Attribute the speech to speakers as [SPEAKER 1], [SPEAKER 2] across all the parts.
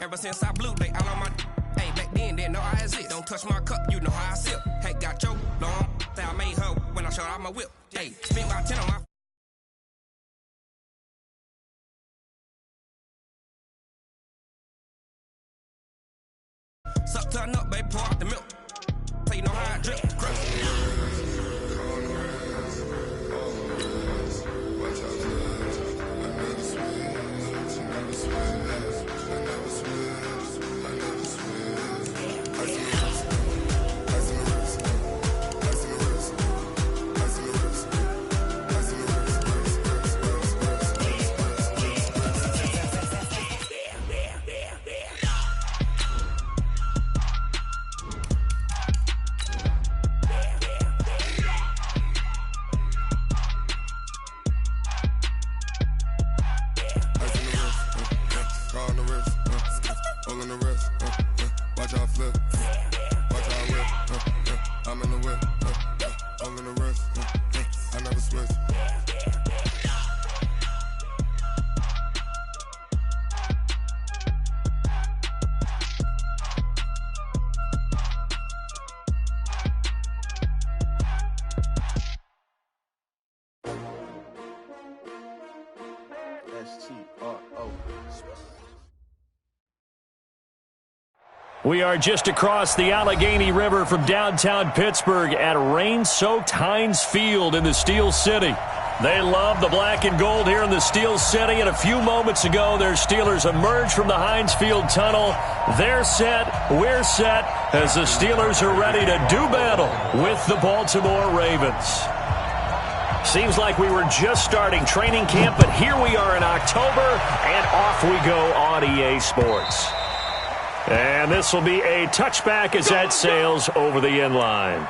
[SPEAKER 1] Ever since I blew, they all on my. Hey, back then, didn't know I exist. Don't touch my cup, you know how I sip. Hey, got your long. Say I made her when I showed out my whip. Hey, spent about 10 on my. Suck, turn up, baby, pour out the milk. So you know how I drip.
[SPEAKER 2] We are just across the Allegheny River from downtown Pittsburgh at rain-soaked Heinz Field in the Steel City. They love the black and gold here in the Steel City, and a few moments ago, their Steelers emerged from the Heinz Field tunnel. They're set, we're set, as the Steelers are ready to do battle with the Baltimore Ravens. Seems like we were just starting training camp, but here we are in October, and off we go on EA Sports. And this will be a touchback as that sails over the end line.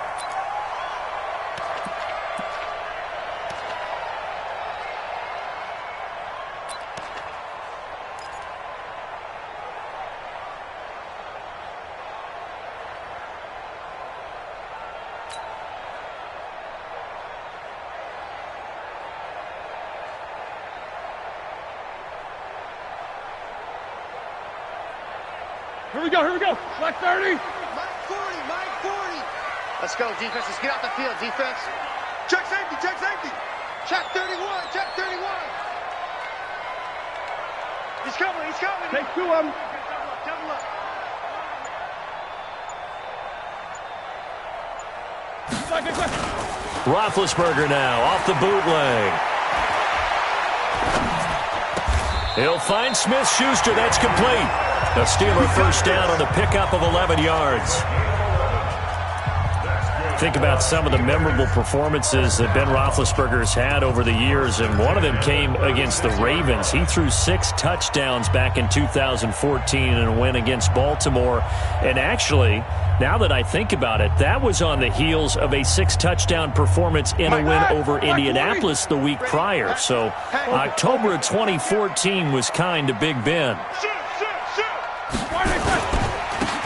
[SPEAKER 3] Here we go. Black 30.
[SPEAKER 4] Mike 40. Let's go, defense. Let's get out the field, defense.
[SPEAKER 3] Check safety.
[SPEAKER 4] Check 31. He's coming.
[SPEAKER 3] Take two of them.
[SPEAKER 4] Double up.
[SPEAKER 2] Roethlisberger now off the bootleg. He'll find Smith-Schuster. That's complete. A Steeler first down on a pickup of 11 yards. Think about some of the memorable performances that Ben Roethlisberger's had over the years, and one of them came against the Ravens. He threw 6 touchdowns back in 2014 in a win against Baltimore. And actually, now that I think about it, that was on the heels of a 6-touchdown performance in a win over Indianapolis the week prior. So October of 2014 was kind of Big Ben.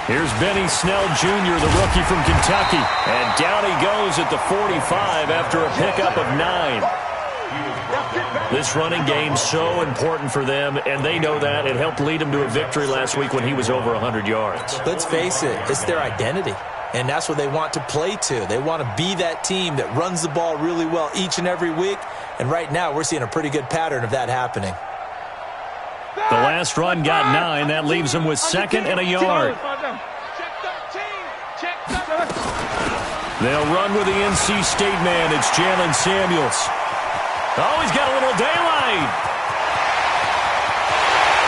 [SPEAKER 2] Here's Benny Snell Jr., the rookie from Kentucky. And down he goes at the 45 after a pickup of 9. This running game so important for them, and they know that. It helped lead them to a victory last week when he was over 100 yards.
[SPEAKER 5] Let's face it, it's their identity. And that's what they want to play to. They want to be that team that runs the ball really well each and every week. And right now, we're seeing a pretty good pattern of that happening.
[SPEAKER 2] The last run got 9. That leaves them with 2nd and a yard. They'll run with the NC State man. It's Jalen Samuels. Oh, he's got a little daylight.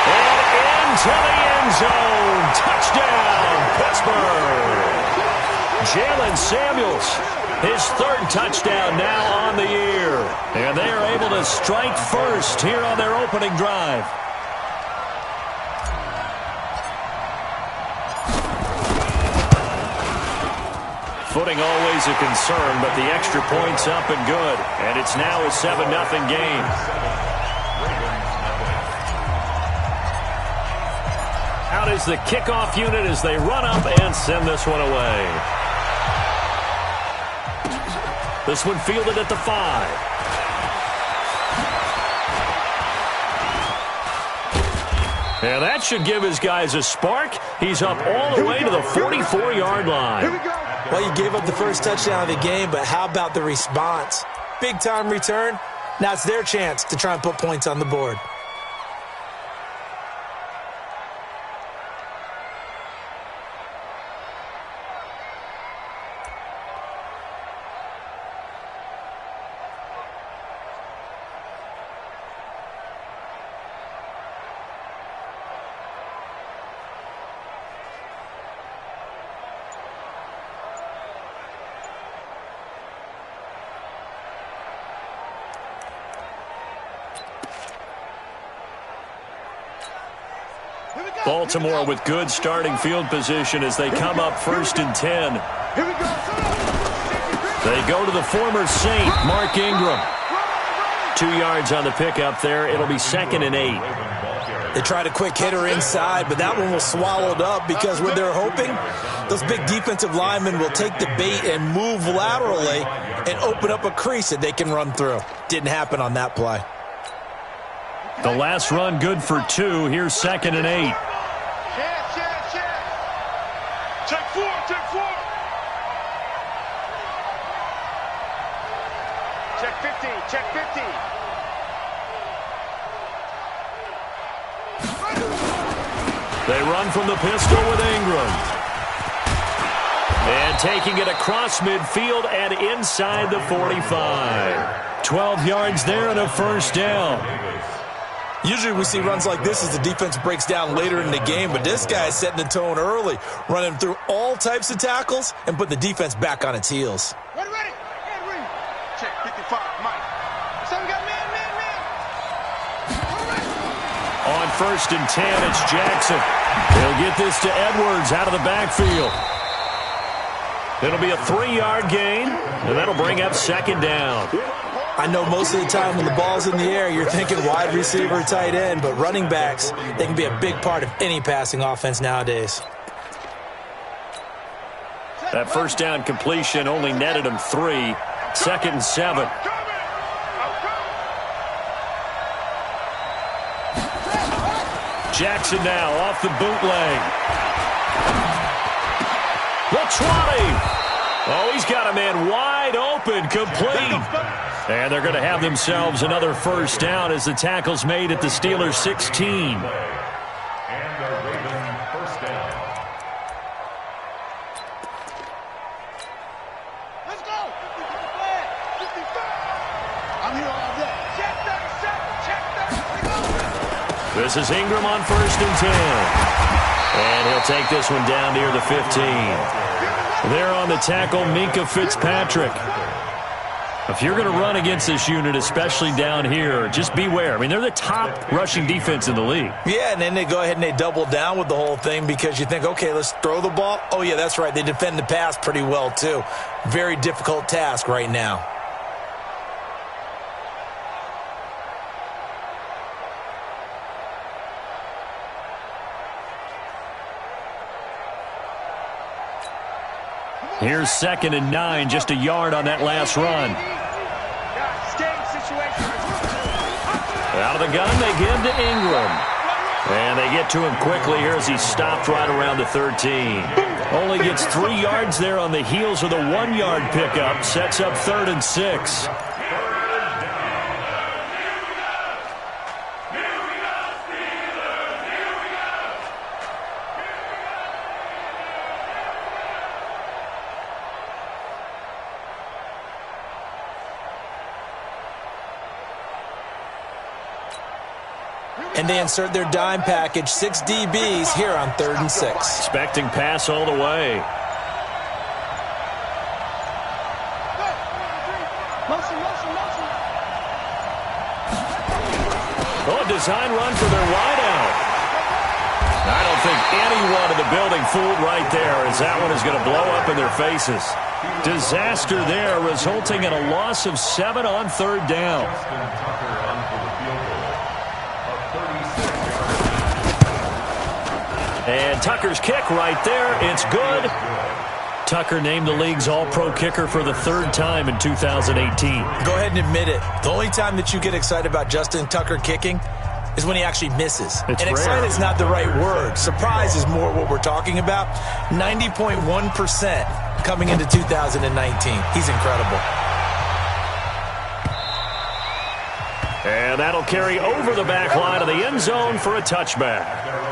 [SPEAKER 2] And into the end zone. Touchdown, Pittsburgh. Jalen Samuels, his 3rd touchdown now on the year. And they are able to strike first here on their opening drive. Footing always a concern, but the extra point's up and good. And it's now a 7-0 game. Out is the kickoff unit as they run up and send this one away. This one fielded at the 5. And that should give his guys a spark. He's up all the way to the 44-yard line.
[SPEAKER 3] Here we go.
[SPEAKER 5] Well, you gave up the first touchdown of the game, but how about the response? Big-time return. Now it's their chance to try and put points on the board.
[SPEAKER 2] Baltimore with good starting field position as they come up 1st and 10.
[SPEAKER 3] Here we go.
[SPEAKER 2] They go to the former Saint, Mark Ingram. 2 yards on the pickup there. It'll be 2nd and 8.
[SPEAKER 5] They tried a quick hitter inside, but that one was swallowed up because what they're hoping, those big defensive linemen will take the bait and move laterally and open up a crease that they can run through. Didn't happen on that play.
[SPEAKER 2] The last run good for 2. Here's 2nd and 8.
[SPEAKER 3] Check 4, check 4.
[SPEAKER 4] Check 50, check 50.
[SPEAKER 2] They run from the pistol with Ingram. And taking it across midfield and inside the 45. 12 yards there and a first down.
[SPEAKER 5] Usually we see runs like this as the defense breaks down later in the game, but this guy is setting the tone early, running through all types of tackles and put the defense back on its heels.
[SPEAKER 3] Ready, ready. Check 55, Mike. So we got man.
[SPEAKER 2] On 1st and 10, it's Jackson. He'll get this to Edwards out of the backfield. It'll be a 3-yard gain, and that'll bring up 2nd down.
[SPEAKER 5] I know most of the time when the ball's in the air, you're thinking wide receiver, tight end, but running backs, they can be a big part of any passing offense nowadays.
[SPEAKER 2] That first down completion only netted him 3. 2nd and 7. Jackson now off the bootleg. The 20. Oh, he's got a man wide open, complete. And they're going to have themselves another first down as the tackle's made at the Steelers' 16.
[SPEAKER 3] Let's go. I'm here all day. Check 37, check 37.
[SPEAKER 2] This is Ingram on 1st and 10. And he'll take this one down near the 15. There on the tackle, Minkah Fitzpatrick. If you're going to run against this unit, especially down here, just beware. I mean, they're the top rushing defense in the league.
[SPEAKER 5] Yeah, and then they go ahead and they double down with the whole thing because you think, okay, let's throw the ball. Oh, yeah, that's right. They defend the pass pretty well, too. Very difficult task right now.
[SPEAKER 2] Here's 2nd and 9, just a yard on that last run. Out of the gun, they give to Ingram. And they get to him quickly here as he stopped right around the 13. Only gets 3 yards there on the heels of the 1-yard pickup. Sets up 3rd and 6.
[SPEAKER 5] And they insert their dime package, 6 DBs here on 3rd and 6.
[SPEAKER 2] Expecting pass all the way. Oh, a design run for their wideout. I don't think anyone in the building fooled right there, as that one is going to blow up in their faces. Disaster there, resulting in a loss of 7 on 3rd down. And Tucker's kick right there. It's good. Tucker named the league's all-pro kicker for the 3rd time in 2018.
[SPEAKER 5] Go ahead and admit it. The only time that you get excited about Justin Tucker kicking is when he actually misses.
[SPEAKER 2] It's
[SPEAKER 5] and
[SPEAKER 2] rare.
[SPEAKER 5] excited is not the right word. Surprise is more what we're talking about. 90.1% coming into 2019. He's incredible.
[SPEAKER 2] And that'll carry over the back line of the end zone for a touchback.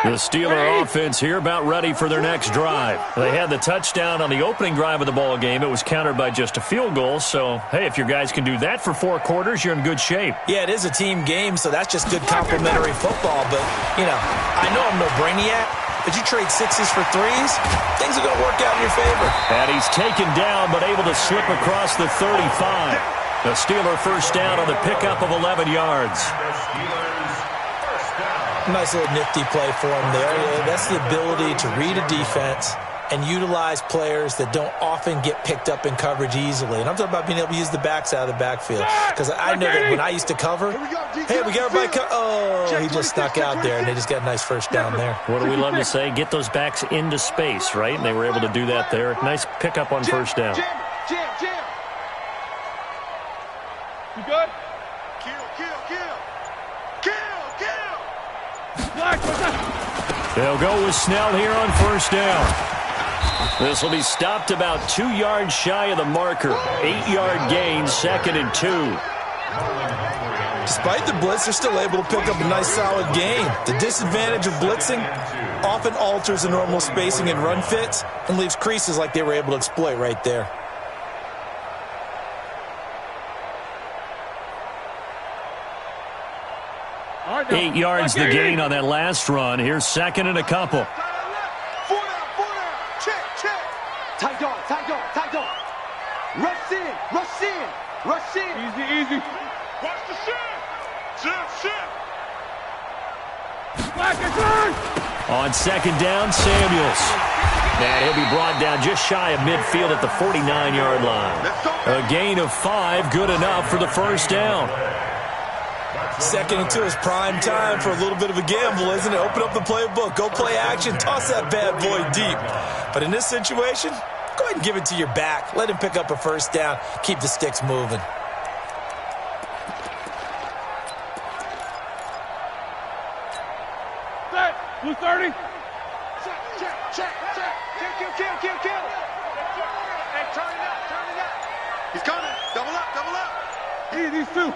[SPEAKER 2] The Steeler offense here about ready for their next drive. They had the touchdown on the opening drive of the ball game. It was countered by just a field goal. So, hey, if your guys can do that for 4 quarters, you're in good shape.
[SPEAKER 5] Yeah, it is a team game, so that's just good complimentary football. But, I know I'm no brainiac, but you trade 6s for 3s, things are going to work out in your favor.
[SPEAKER 2] And he's taken down but able to slip across the 35. The Steeler first down on the pickup of 11 yards.
[SPEAKER 5] Nice little nifty play for him there. Yeah, that's the ability to read a defense and utilize players that don't often get picked up in coverage easily. And I'm talking about being able to use the backs out of the backfield. Because I know that when I used to cover, hey, we got everybody he just snuck out there, and they just got a nice first down there.
[SPEAKER 2] What do we love to say? Get those backs into space, right? And they were able to do that there. Nice pickup on first down.
[SPEAKER 3] Jam. You good?
[SPEAKER 2] They'll go with Snell here on first down. This will be stopped about 2 yards shy of the marker. 8-yard gain, 2nd and 2.
[SPEAKER 5] Despite the blitz, they're still able to pick up a nice solid gain. The disadvantage of blitzing often alters the normal spacing and run fits and leaves creases like they were able to exploit right there.
[SPEAKER 2] Right, 8 yards the gain on that last run. Here's 2nd and a couple.
[SPEAKER 3] 4 down. Check. Tight dog. Rush in. Easy. Watch the shit.
[SPEAKER 2] On 2nd down, Samuels. And he'll be brought down just shy of midfield at the 49-yard line. A gain of 5, good enough for the first down.
[SPEAKER 5] 2nd and 2 is prime time for a little bit of a gamble, isn't it? Open up the playbook, go play action, toss that bad boy deep. But in this situation, go ahead and give it to your back. Let him pick up a first down, keep the sticks moving.
[SPEAKER 3] Blue 30. Check. Kill. Hey, turn it up. He's coming. Double up. These 2.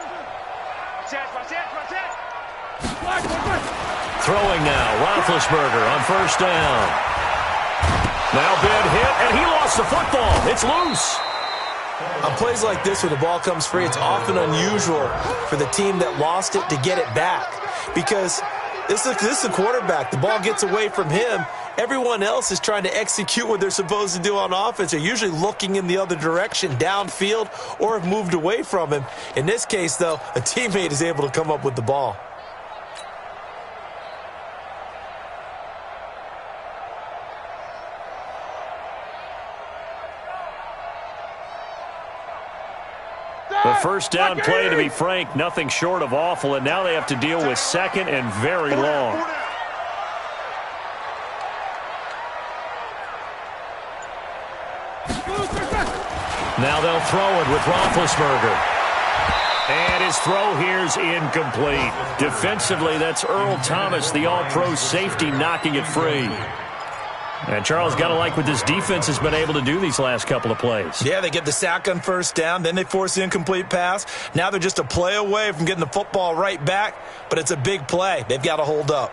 [SPEAKER 2] Throwing now, Roethlisberger on first down. Now big hit, and he lost the football. It's loose.
[SPEAKER 5] On plays like this, when the ball comes free, it's often unusual for the team that lost it to get it back. Because this is a quarterback. The ball gets away from him. Everyone else is trying to execute what they're supposed to do on offense. They're usually looking in the other direction, downfield, or have moved away from him. In this case, though, a teammate is able to come up with the ball.
[SPEAKER 2] The first down play, to be frank, nothing short of awful, and now they have to deal with 2nd and very long. Now they'll throw it with Roethlisberger. And his throw here's incomplete. Defensively, that's Earl Thomas, the all-pro safety, knocking it free. And Charles, got to like what this defense has been able to do these last couple of plays.
[SPEAKER 5] Yeah, they get the sack on first down, then they force the incomplete pass. Now they're just a play away from getting the football right back, but it's a big play. They've got to hold up.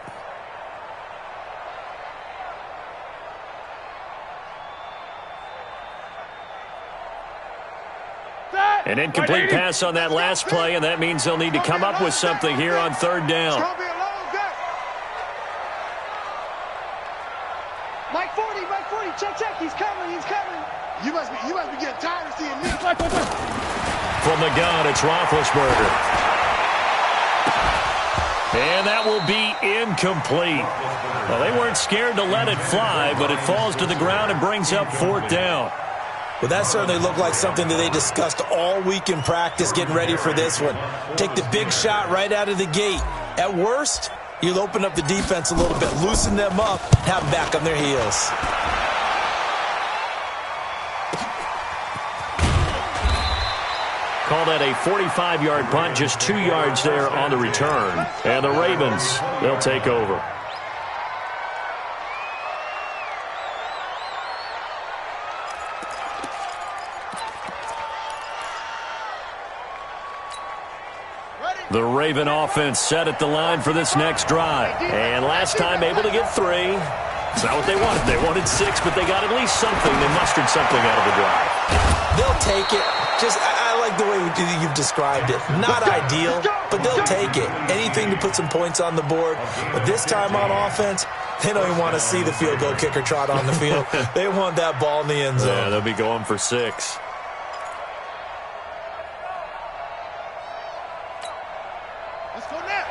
[SPEAKER 2] An incomplete pass on that last play, and that means they'll need to come up with something here on third down.
[SPEAKER 3] Mike 40, check, he's coming. You must be getting tired of seeing me.
[SPEAKER 2] From the gun, it's Roethlisberger. And that will be incomplete. Well, they weren't scared to let it fly, but it falls to the ground and brings up 4th down.
[SPEAKER 5] Well, that certainly looked like something that they discussed all week in practice getting ready for this one. Take the big shot right out of the gate. At worst, you'll open up the defense a little bit, loosen them up, have them back on their heels.
[SPEAKER 2] Call that a 45-yard punt, just 2 yards there on the return. And the Ravens, they'll take over. The Raven offense set at the line for this next drive. And last time able to get 3. It's not what they wanted. They wanted 6, but they got at least something. They mustered something out of the drive.
[SPEAKER 5] They'll take it. I like the way you've described it. Not ideal, but they'll take it. Anything to put some points on the board. But this time on offense, they don't even want to see the field goal kicker trot on the field. They want that ball in the end zone.
[SPEAKER 2] Yeah, they'll be going for 6.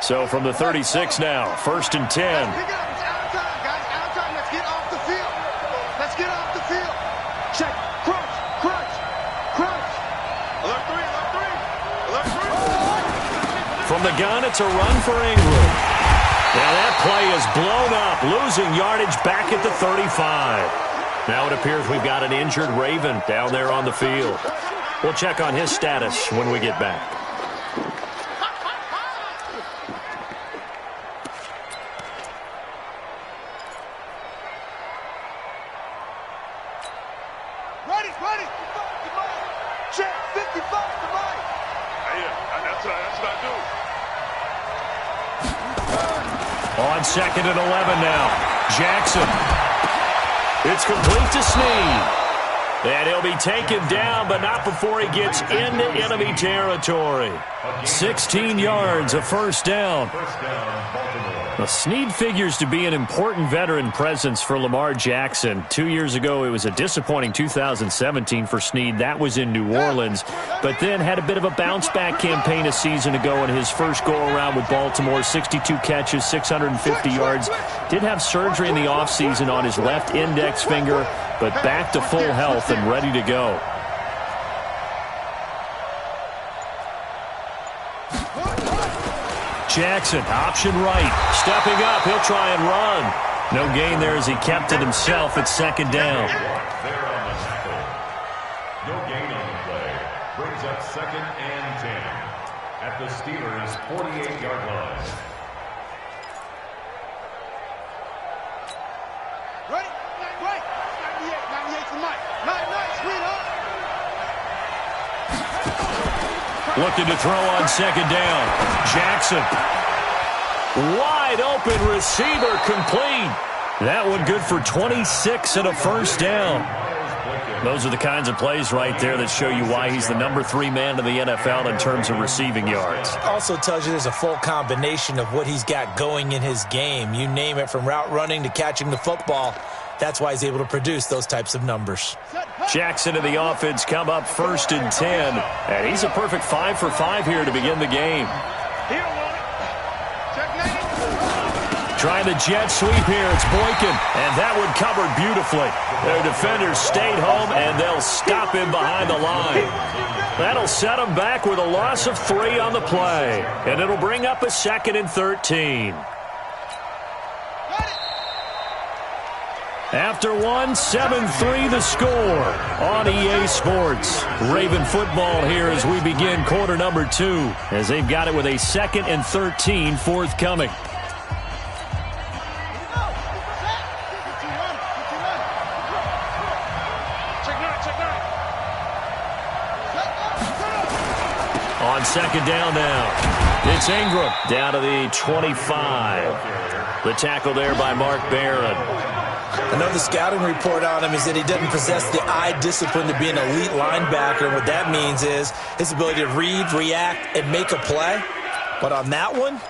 [SPEAKER 2] So from the 36 now, 1st and 10.
[SPEAKER 3] Pick it up. It's out of time, guys. Out of time. Let's get off the field. Let's get off the field. Check. Crunch. Crunch. Crunch. Alert 3. Alert 3. Alert 3.
[SPEAKER 2] From the gun, it's a run for Ingram. And that play is blown up, losing yardage back at the 35. Now it appears we've got an injured Raven down there on the field. We'll check on his status when we get back.
[SPEAKER 3] Ready. Check. 55 to Mike.
[SPEAKER 4] That's what I do.
[SPEAKER 2] On 2nd and 11 now. Jackson. It's complete to Snead. And he'll be taken down, but not before he gets into enemy territory. 16 yards, a first down. Now, Snead figures to be an important veteran presence for Lamar Jackson. 2 years ago, it was a disappointing 2017 for Snead. That was in New Orleans, but then had a bit of a bounce-back campaign a season ago in his first go-around with Baltimore. 62 catches, 650 yards. Did have surgery in the offseason on his left index finger, but back to full health and ready to go. Jackson, option right. Stepping up, he'll try and run. No gain there as he kept it himself at 2nd down.
[SPEAKER 6] There on the tackle. No gain on the play. Brings up 2nd and 10 at the Steelers' 48-yard line.
[SPEAKER 3] Ready? Right. 98 for Mike. Nice, sweetheart.
[SPEAKER 2] Looking to throw on 2nd down. Jackson. Wide open receiver complete. That one good for 26 and a first down. Those are the kinds of plays right there that show you why he's the number 3 man in the NFL in terms of receiving yards.
[SPEAKER 5] Also tells you there's a full combination of what he's got going in his game. You name it, from route running to catching the football. That's why he's able to produce those types of numbers.
[SPEAKER 2] Jackson and the offense come up 1st and 10. And he's a perfect 5 for 5 here to begin the game. Trying the jet sweep here. It's Boykin. And that one covered beautifully. Their defenders stayed home, and they'll stop him behind the line. That'll set him back with a loss of 3 on the play. And it'll bring up a 2nd and 13. After 7-3 the score on EA Sports. Raven football here as we begin quarter number 2, as they've got it with a 2nd and 13 forthcoming. On 2nd down now, it's Ingram down to the 25. The tackle there by Mark Barron.
[SPEAKER 5] Another scouting report on him is that he doesn't possess the eye discipline to be an elite linebacker. And what that means is his ability to read, react, and make a play. But on that one,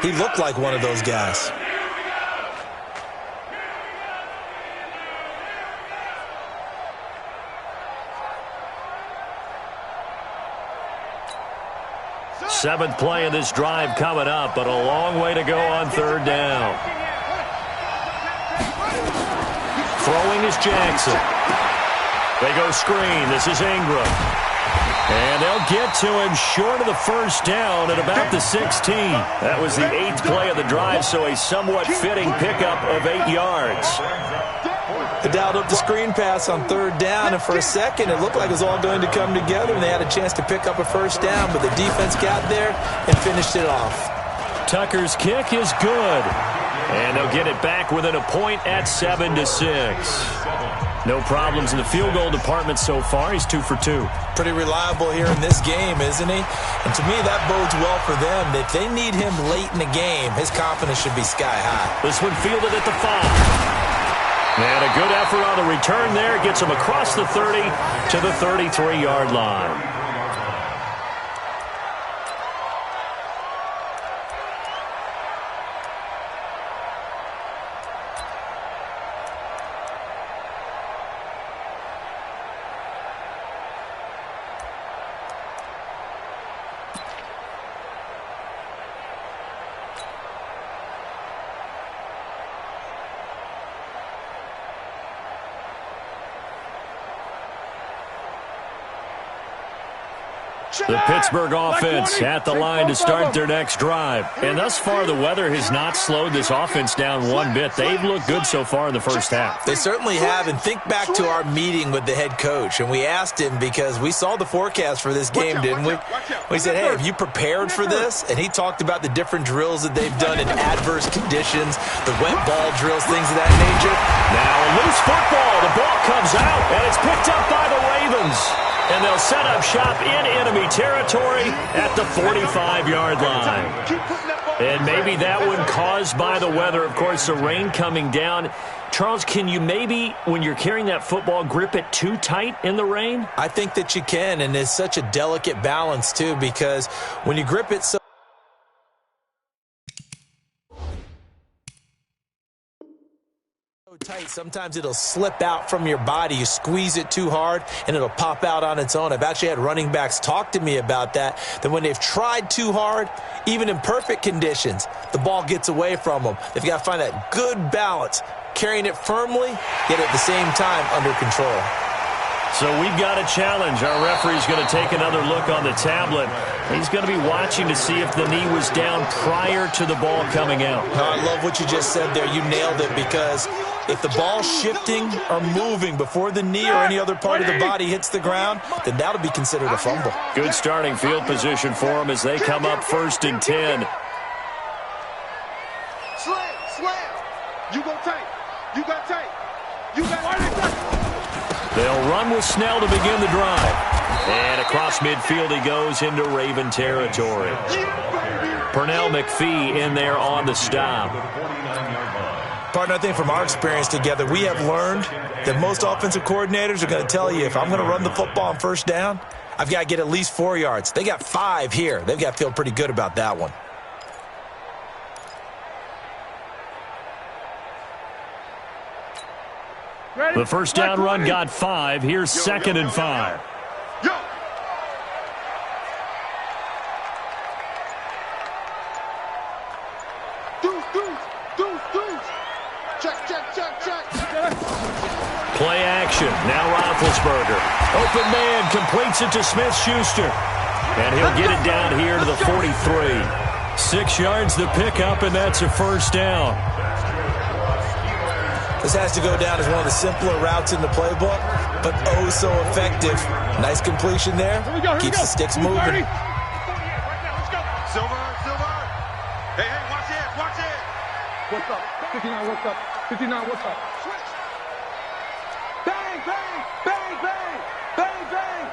[SPEAKER 5] he looked like one of those guys.
[SPEAKER 2] Seventh play of this drive coming up, but a long way to go on 3rd down. Throwing is Jackson. They go screen. This is Ingram. And they'll get to him short of the first down at about the 16. That was the 8th play of the drive, so a somewhat fitting pickup of 8 yards.
[SPEAKER 5] They dialed up the screen pass on 3rd down, and for a second it looked like it was all going to come together, and they had a chance to pick up a first down, but the defense got there and finished it off.
[SPEAKER 2] Tucker's kick is good, and they'll get it back within a point at 7-6. No problems in the field goal department so far. He's 2 for 2.
[SPEAKER 5] Pretty reliable here in this game, isn't he? And to me, that bodes well for them. If they need him late in the game, his confidence should be sky high.
[SPEAKER 2] This one fielded at the 5. And a good effort on the return there. Gets him across the 30 to the 33-yard line. The Pittsburgh offense at the line to start their next drive. And thus far, the weather has not slowed this offense down one bit. They've looked good so far in the first half.
[SPEAKER 5] They certainly have. And think back to our meeting with the head coach. And we asked him, because we saw the forecast for this game, didn't we? We said, hey, have you prepared for this? And he talked about the different drills that they've done in adverse conditions, the wet ball drills, things of that nature.
[SPEAKER 2] Now a loose football. The ball comes out, and it's picked up by the Ravens. And they'll set up shop in enemy territory at the 45-yard line. And maybe that one caused by the weather. Of course, the rain coming down. Charles, can you maybe, when you're carrying that football, grip it too tight in the rain?
[SPEAKER 5] I think that you can, and it's such a delicate balance, too, because when you grip it so tight, sometimes it'll slip out from your body. You squeeze it too hard, and it'll pop out on its own. I've actually had running backs talk to me about that when they've tried too hard, even in perfect conditions, the ball gets away from them. They've got to find that good balance, carrying it firmly, yet at the same time under control.
[SPEAKER 2] So we've got a challenge. Our referee's going to take another look on the tablet. He's going to be watching to see if the knee was down prior to the ball coming out.
[SPEAKER 5] No, I love what you just said there. You nailed it, because if the ball's shifting or moving before the knee or any other part of the body hits the ground, then that'll be considered a fumble.
[SPEAKER 2] Good starting field position for them as they come up 1st and 10.
[SPEAKER 3] Slam. You go tight. You got tight. You got tight.
[SPEAKER 2] They'll run with Snell to begin the drive. And across midfield he goes into Raven territory. Pernell McPhee in there on the stop.
[SPEAKER 5] Partner, I think from our experience together, we have learned that most offensive coordinators are going to tell you, if I'm going to run the football on 1st down, I've got to get at least 4 yards. They got 5 here. They've got to feel pretty good about that one.
[SPEAKER 2] The 1st down run got 5. Here's 2nd and 5. Play action. Now Roethlisberger. Open man completes it to Smith-Schuster. And he'll get it down here to the 43. 6 yards the pickup, and that's a 1st down.
[SPEAKER 5] This has to go down as one of the simpler routes in the playbook, but oh so effective. Nice completion there. Keeps the sticks moving.
[SPEAKER 3] Silver. Hey, watch it. What's up? 59, what's up? 59, what's up? Switch. Bang, bang, bang, bang, bang, bang.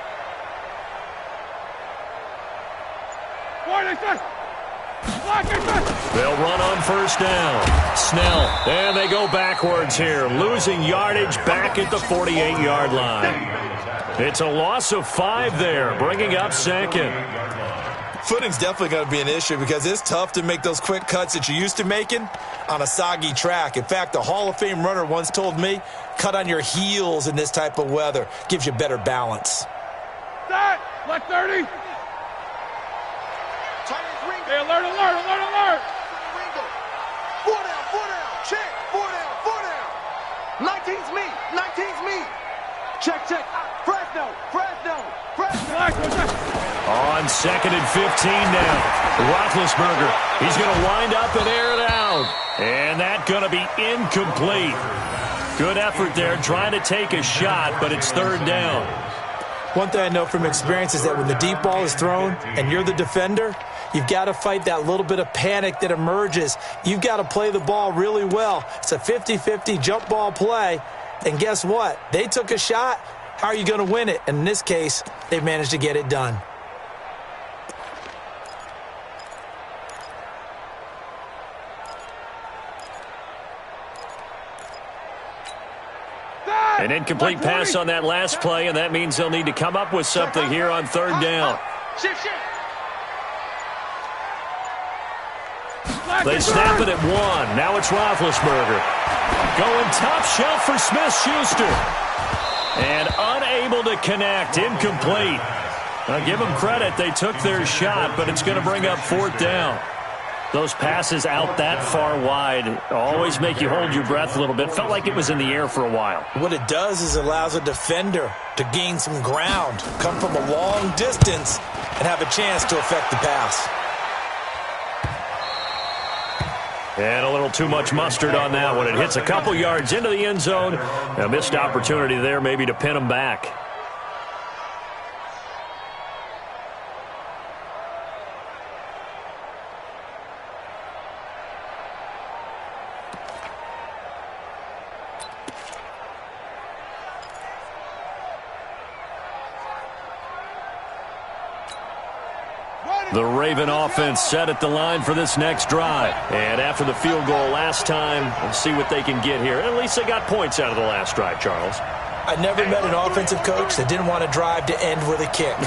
[SPEAKER 3] What is this?
[SPEAKER 2] They'll run on 1st down. Snell, and they go backwards here, losing yardage back at the 48-yard line. It's a loss of 5 there, bringing up 2nd.
[SPEAKER 5] Footing's definitely going to be an issue, because it's tough to make those quick cuts that you're used to making on a soggy track. In fact, a Hall of Fame runner once told me, cut on your heels in this type of weather. Gives you better balance.
[SPEAKER 3] Set! Left 30! Hey, alert! 4 down, check, 4 down. 19's me. Check. Fresno.
[SPEAKER 2] on 2nd and 15 now. Roethlisberger, he's going to wind up and air it out. And that's going to be incomplete. Good effort there, trying to take a shot, but it's 3rd down.
[SPEAKER 5] One thing I know from experience is that when the deep ball is thrown and you're the defender, you've got to fight that little bit of panic that emerges. You've got to play the ball really well. It's a 50-50 jump ball play. And guess what? They took a shot. How are you going to win it? And in this case, they managed to get it done.
[SPEAKER 2] An incomplete pass on that last play, and that means they'll need to come up with something here on 3rd down. They snap it at 1. Now it's Roethlisberger. Going top shelf for Smith-Schuster. And unable to connect. Incomplete. Now give them credit. They took their shot, but it's going to bring up 4th down. Those passes out that far wide always make you hold your breath a little bit. Felt like it was in the air for a while.
[SPEAKER 5] What it does is it allows a defender to gain some ground, come from a long distance, and have a chance to affect the pass.
[SPEAKER 2] And a little too much mustard on that one. It hits a couple yards into the end zone. A missed opportunity there maybe to pin them back. The Raven offense set at the line for this next drive. And after the field goal last time, we'll see what they can get here. At least they got points out of the last drive, Charles.
[SPEAKER 5] I never met an offensive coach that didn't want to drive to end with a kick.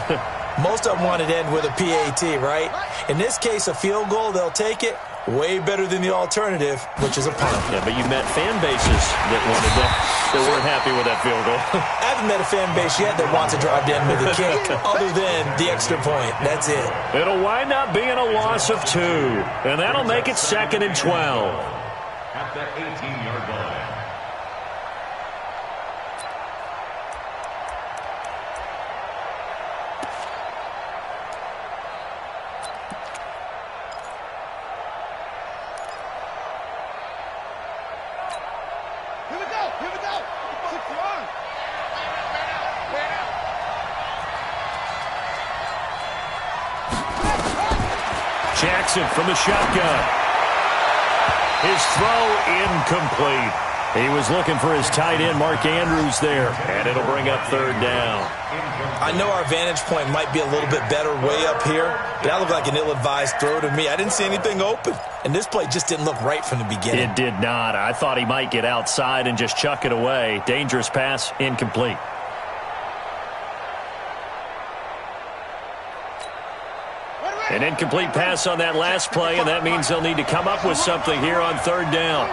[SPEAKER 5] Most of them wanted to end with a PAT, right? In this case, a field goal, they'll take it. Way better than the alternative, which is a punt.
[SPEAKER 2] Yeah, but you met fan bases that wanted that weren't happy with that field goal.
[SPEAKER 5] I haven't met a fan base yet that wants to drive to end with a kick, other than the extra point. That's it.
[SPEAKER 2] It'll wind up being a loss of 2, and that'll make it 2nd and 12.
[SPEAKER 6] At the 18-yard line.
[SPEAKER 2] Jackson from the shotgun. His throw incomplete. He was looking for his tight end, Mark Andrews, there, and it'll bring up 3rd down.
[SPEAKER 5] I know our vantage point might be a little bit better way up here, but that looked like an ill-advised throw to me. I didn't see anything open, and this play just didn't look right from the beginning.
[SPEAKER 2] It did not. I thought he might get outside and just chuck it away. Dangerous pass, incomplete. An incomplete pass on that last play, and that means they'll need to come up with something here on 3rd down.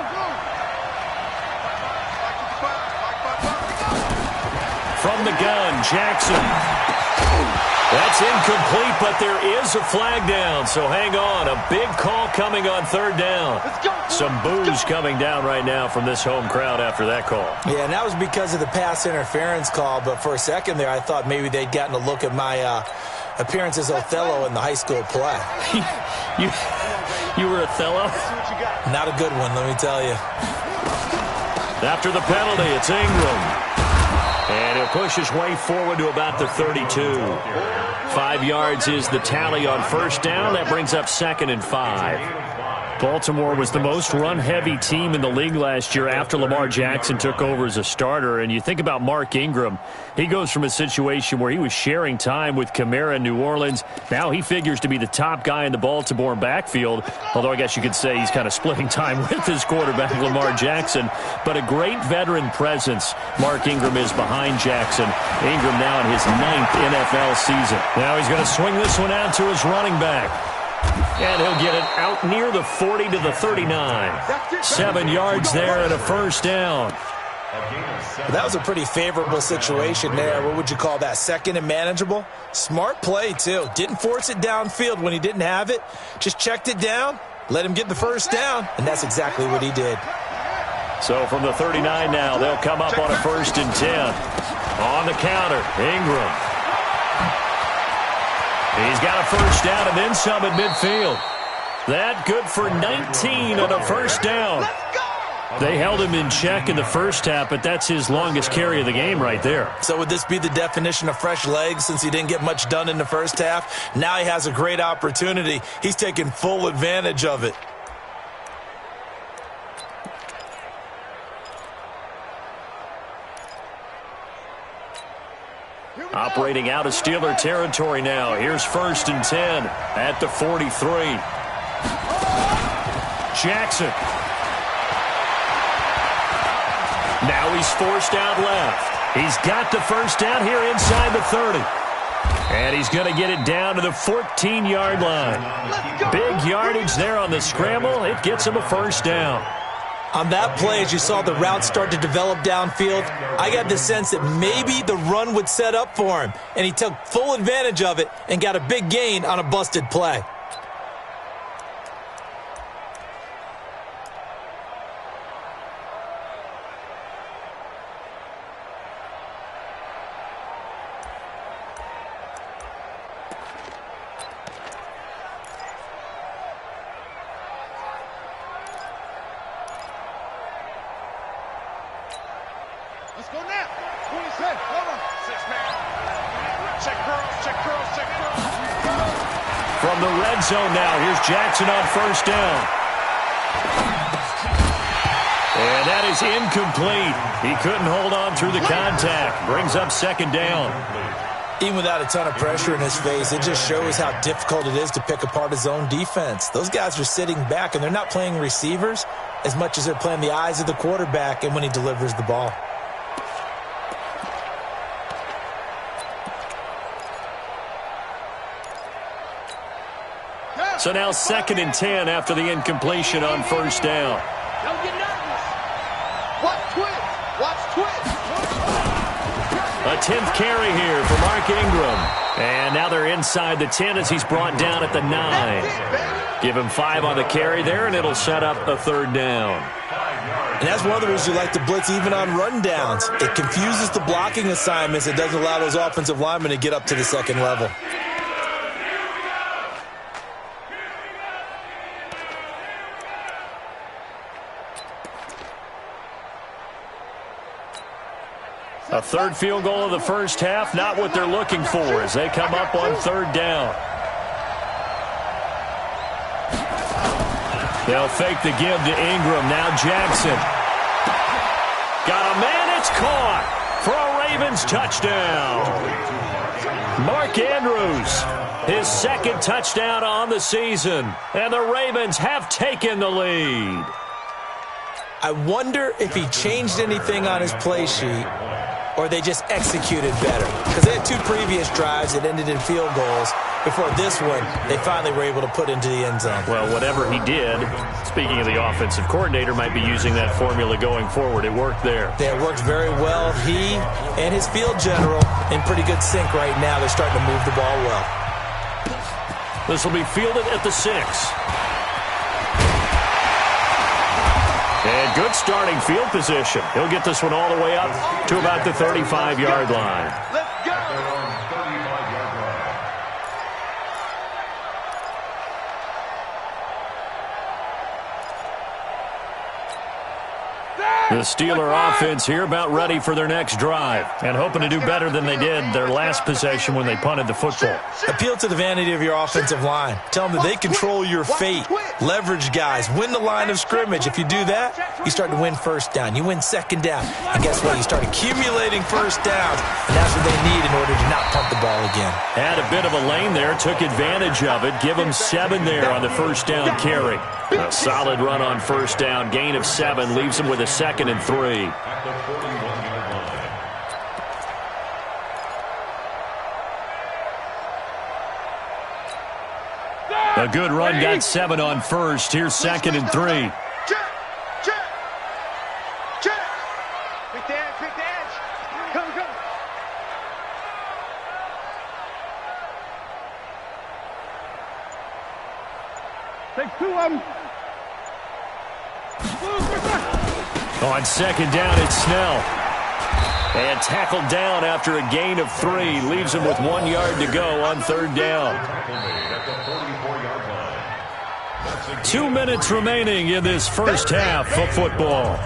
[SPEAKER 2] From the gun, Jackson. That's incomplete, but there is a flag down, so hang on. A big call coming on 3rd down. Some boos coming down right now from this home crowd after that call.
[SPEAKER 5] Yeah, and that was because of the pass interference call, but for a second there I thought maybe they'd gotten a look at my appearance as Othello in the high school play.
[SPEAKER 2] You were Othello?
[SPEAKER 5] Not a good one, let me tell you.
[SPEAKER 2] After the penalty, it's Ingram. And he'll push his way forward to about the 32. 5 yards is the tally on 1st down. That brings up 2nd and 5. Baltimore was the most run-heavy team in the league last year after Lamar Jackson took over as a starter. And you think about Mark Ingram, he goes from a situation where he was sharing time with Kamara in New Orleans. Now he figures to be the top guy in the Baltimore backfield, although I guess you could say he's kind of splitting time with his quarterback, Lamar Jackson. But a great veteran presence Mark Ingram is behind Jackson. Ingram now in his 9th NFL season. Now he's going to swing this one out to his running back. And he'll get it out near the 40 to the 39. 7 yards there and a 1st down.
[SPEAKER 5] That was a pretty favorable situation there. What would you call that? 2nd and manageable? Smart play, too. Didn't force it downfield when he didn't have it. Just checked it down, let him get the 1st down, and that's exactly what he did.
[SPEAKER 2] So from the 39 now, they'll come up on a 1st and 10. On the counter, Ingram. He's got a first down and then some at midfield. That good for 19 on a first down. They held him in check in the first half, but that's his longest carry of the game right there.
[SPEAKER 5] So would this be the definition of fresh legs since he didn't get much done in the first half? Now he has a great opportunity. He's taking full advantage of it.
[SPEAKER 2] Operating out of Steeler territory now. Here's 1st and 10 at the 43. Jackson. Now he's forced out left. He's got the first down here inside the 30. And he's going to get it down to the 14-yard line. Big yardage there on the scramble. It gets him a first down.
[SPEAKER 5] On that play, as you saw the route start to develop downfield, I got the sense that maybe the run would set up for him. And he took full advantage of it and got a big gain on a busted play.
[SPEAKER 3] Let's go now. 27. Come on. 6-man. Check girls, check girls, check girls.
[SPEAKER 2] From the red zone now, here's Jackson on first down. And that is incomplete. He couldn't hold on through the contact. Brings up second down.
[SPEAKER 5] Even without a ton of pressure in his face, it just shows how difficult it is to pick apart his own defense. Those guys are sitting back, and they're not playing receivers as much as they're playing the eyes of the quarterback and when he delivers the ball.
[SPEAKER 2] So now 2nd and 10 after the incompletion on first down.
[SPEAKER 3] Don't get nervous. Watch twist. Watch twist.
[SPEAKER 2] A 10th carry here for Mark Ingram. And now they're inside the 10 as he's brought down at the 9. Give him 5 on the carry there, and it'll set up a third down.
[SPEAKER 5] And that's one of the reasons you like to blitz even on rundowns. It confuses the blocking assignments. It doesn't allow those offensive linemen to get up to the second level.
[SPEAKER 2] A third field goal of the first half, not what they're looking for as they come up on third down. They'll fake the give to Ingram. Now Jackson. Got a man. It's caught for a Ravens touchdown. Mark Andrews, his 2nd touchdown on the season. And the Ravens have taken the lead.
[SPEAKER 5] I wonder if he changed anything on his play sheet or they just executed better. Because they had 2 previous drives that ended in field goals. Before this one, they finally were able to put into the end zone.
[SPEAKER 2] Well, whatever he did, speaking of the offensive coordinator, might be using that formula going forward. It worked there.
[SPEAKER 5] It worked very well. He and his field general in pretty good sync right now. They're starting to move the ball well.
[SPEAKER 2] This will be fielded at the 6. And good starting field position. He'll get this one all the way up to about the 35-yard line.
[SPEAKER 3] Let's go.
[SPEAKER 2] The Steeler offense here about ready for their next drive and hoping to do better than they did their last possession when they punted the football.
[SPEAKER 5] Appeal to the vanity of your offensive line. Tell them that they control your fate. Leverage guys. Win the line of scrimmage. If you do that, you start to win first down. You win second down. And guess what? You start accumulating first downs. And that's what they need in order to not punt the ball again.
[SPEAKER 2] Had a bit of a lane there. Took advantage of it. Give them 7 there on the first down carry. A solid run on first down. Gain of 7 leaves them with a 2nd and 3. A good run, got 7 on first. Here's 2nd and 3.
[SPEAKER 3] Check, check, check. Pick the edge, pick the edge. Come, come. Take 2 of them.
[SPEAKER 2] On second down, it's Snell. And tackled down after a gain of 3. Leaves him with 1 yard to go on 3rd down. 2 minutes remaining in this first half of football.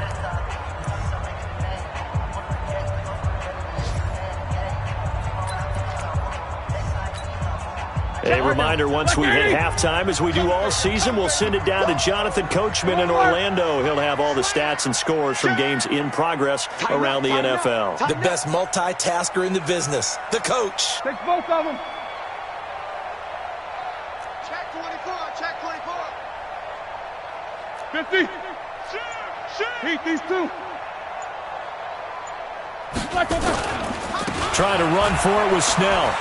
[SPEAKER 2] A reminder, once we hit halftime, as we do all season, we'll send it down to Jonathan Coachman in Orlando. He'll have all the stats and scores from games in progress around the NFL.
[SPEAKER 5] The best multitasker in the business, the coach.
[SPEAKER 3] Take both of them. Check 24, check 24. 50. Heat these two.
[SPEAKER 2] Trying to run for it with Snell.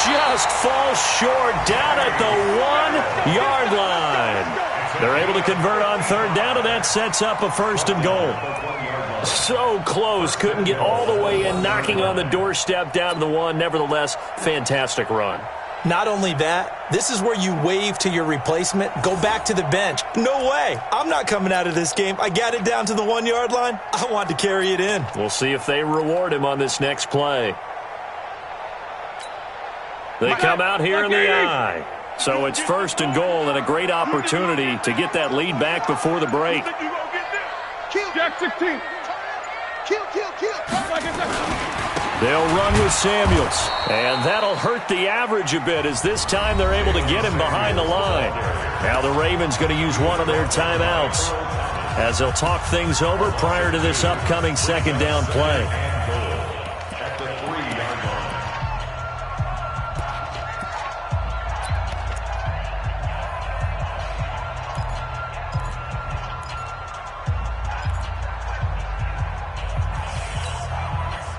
[SPEAKER 2] Just falls short down at the 1 yard line. They're able to convert on 3rd down, and that sets up a 1st and goal. So close, couldn't get all the way in, knocking on the doorstep down to the 1. Nevertheless, fantastic run.
[SPEAKER 5] Not only that, this is where you wave to your replacement, go back to the bench. No way. I'm not coming out of this game. I got it down to the 1 yard line. I want to carry it in.
[SPEAKER 2] We'll see if they reward him on this next play. They come out here in the I. So it's 1st and goal and a great opportunity to get that lead back before the break.
[SPEAKER 3] Jack 16.
[SPEAKER 2] They'll run with Samuels. And that'll hurt the average a bit, as this time they're able to get him behind the line. Now the Ravens going to use one of their timeouts as they'll talk things over prior to this upcoming 2nd down play.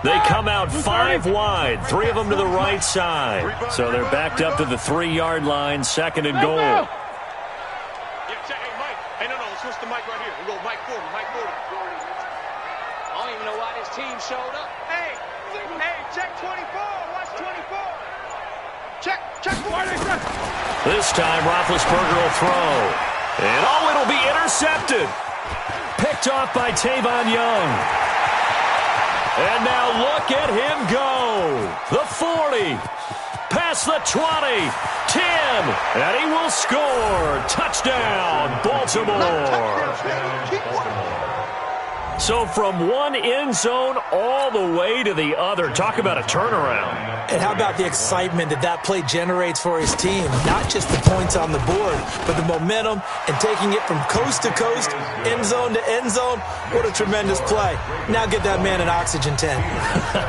[SPEAKER 2] They come out 5 wide, 3 of them to the right side. So they're backed up to the 3 yard line, 2nd and goal.
[SPEAKER 4] Yeah, hey, Mike. Hey, no, switch the mic right here. We go Mike Ford. I don't even know why this team showed up.
[SPEAKER 3] Hey, check 24. Watch 24. Check 24.
[SPEAKER 2] This time, Roethlisberger will throw. And, it'll be intercepted. Picked off by Tavon Young. And now look at him go. The 40, past the 20, 10, and he will score. Touchdown, Baltimore. So from one end zone all the way to the other. Talk about a turnaround.
[SPEAKER 5] And how about the excitement that play generates for his team? Not just the points on the board, but the momentum and taking it from coast to coast, end zone to end zone. What a tremendous play. Now get that man an oxygen tent.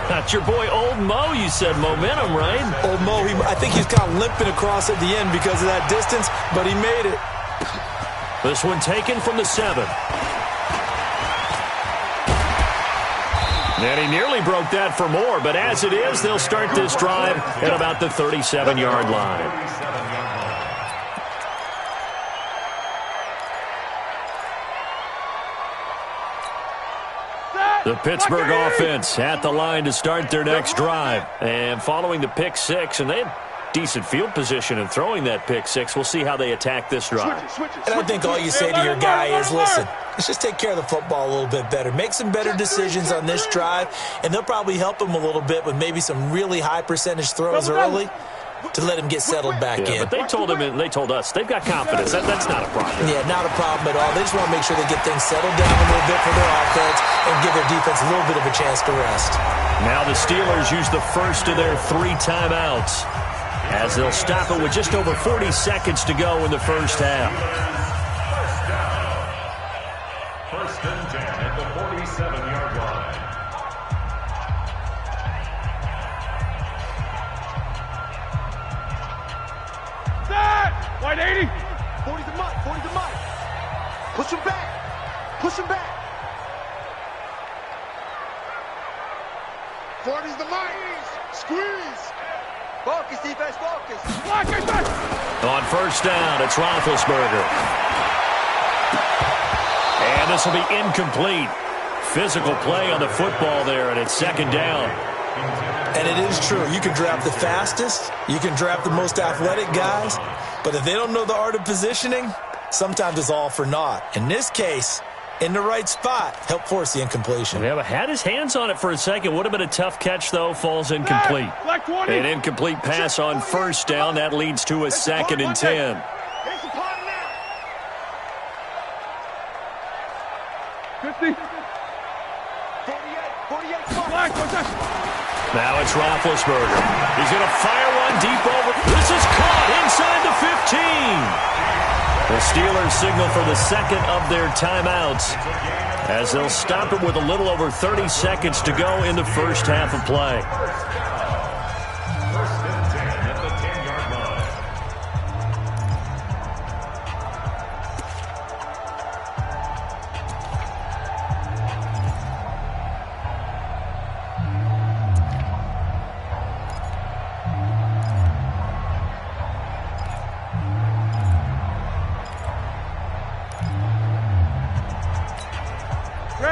[SPEAKER 2] That's your boy Old Mo, you said. Momentum, right?
[SPEAKER 5] Old Mo, I think he's kind of limping across at the end because of that distance, but he made it.
[SPEAKER 2] This one taken from the 7. And he nearly broke that for more, but as it is, they'll start this drive at about the 37-yard line. The Pittsburgh offense at the line to start their next drive. And following the pick 6, and they had decent field position in throwing that pick 6. We'll see how they attack this drive.
[SPEAKER 5] And I think all you say to your guy is, listen, let's just take care of the football a little bit better. Make some better decisions on this drive, and they'll probably help him a little bit with maybe some really high percentage throws early to let him get settled back in.
[SPEAKER 2] But they told us they've got confidence. That's not a problem.
[SPEAKER 5] Yeah, not a problem at all. They just want to make sure they get things settled down a little bit for their offense and give their defense a little bit of a chance to rest.
[SPEAKER 2] Now the Steelers use the first of their 3 timeouts, as they'll stop it with just over 40 seconds to go in the first half.
[SPEAKER 6] First and 10 at the 47-yard line.
[SPEAKER 3] Set! 180. 40 to Mike. Push him back. 40's the Mike. Squeeze. Focus, defense, focus.
[SPEAKER 2] On first down, it's Roethlisberger. And this will be incomplete. Physical play on the football there, and it's 2nd down.
[SPEAKER 5] And it is true. You can draft the fastest. You can draft the most athletic guys. But if they don't know the art of positioning, sometimes it's all for naught. In this case, in the right spot, help force the incompletion.
[SPEAKER 2] Yeah, but had his hands on it for a second. Would have been a tough catch, though. Falls incomplete. An incomplete pass on first down. That leads to a 2nd and 10. Now it's Roethlisberger. He's going to fire one deep over. This is caught inside the 15. The Steelers signal for the second of their timeouts as they'll stop it with a little over 30 seconds to go in the first half of play.
[SPEAKER 6] First and 10 at the 10-yard line.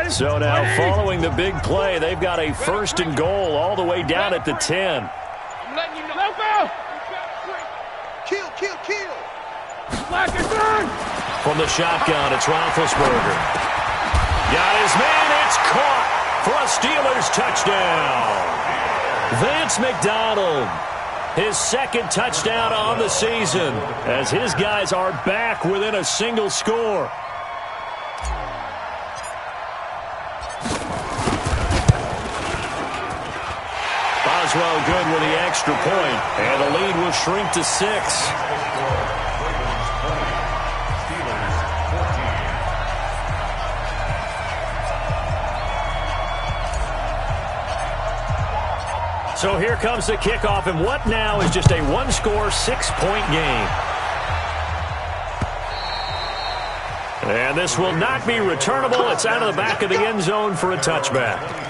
[SPEAKER 2] So now following the big play, they've got a 1st and goal all the way down at the 10.
[SPEAKER 4] I'm letting you know.
[SPEAKER 3] Kill.
[SPEAKER 2] From the shotgun, it's Roethlisberger. Got his man, it's caught for a Steelers touchdown. Vance McDonald, his 2nd touchdown on the season, as his guys are back within a single score. Boswell good with the extra point, and the lead will shrink to 6. So here comes the kickoff, and what now is just a one-score, 6-point game. And this will not be returnable. It's out of the back of the end zone for a touchback.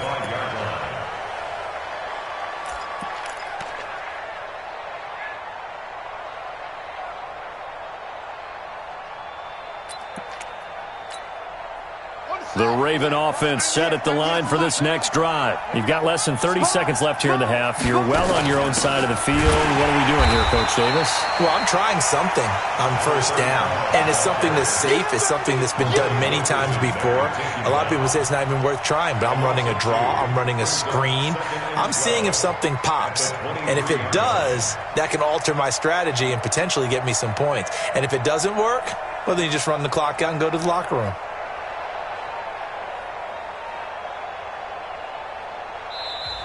[SPEAKER 2] The Raven offense set at the line for this next drive. You've got less than 30 seconds left here in the half. You're well on your own side of the field. What are we doing here, Coach Davis?
[SPEAKER 5] Well, I'm trying something on first down, and it's something that's safe. It's something that's been done many times before. A lot of people say it's not even worth trying, but I'm running a draw. I'm running a screen. I'm seeing if something pops, and if it does, that can alter my strategy and potentially get me some points. And if it doesn't work, well, then you just run the clock out and go to the locker room.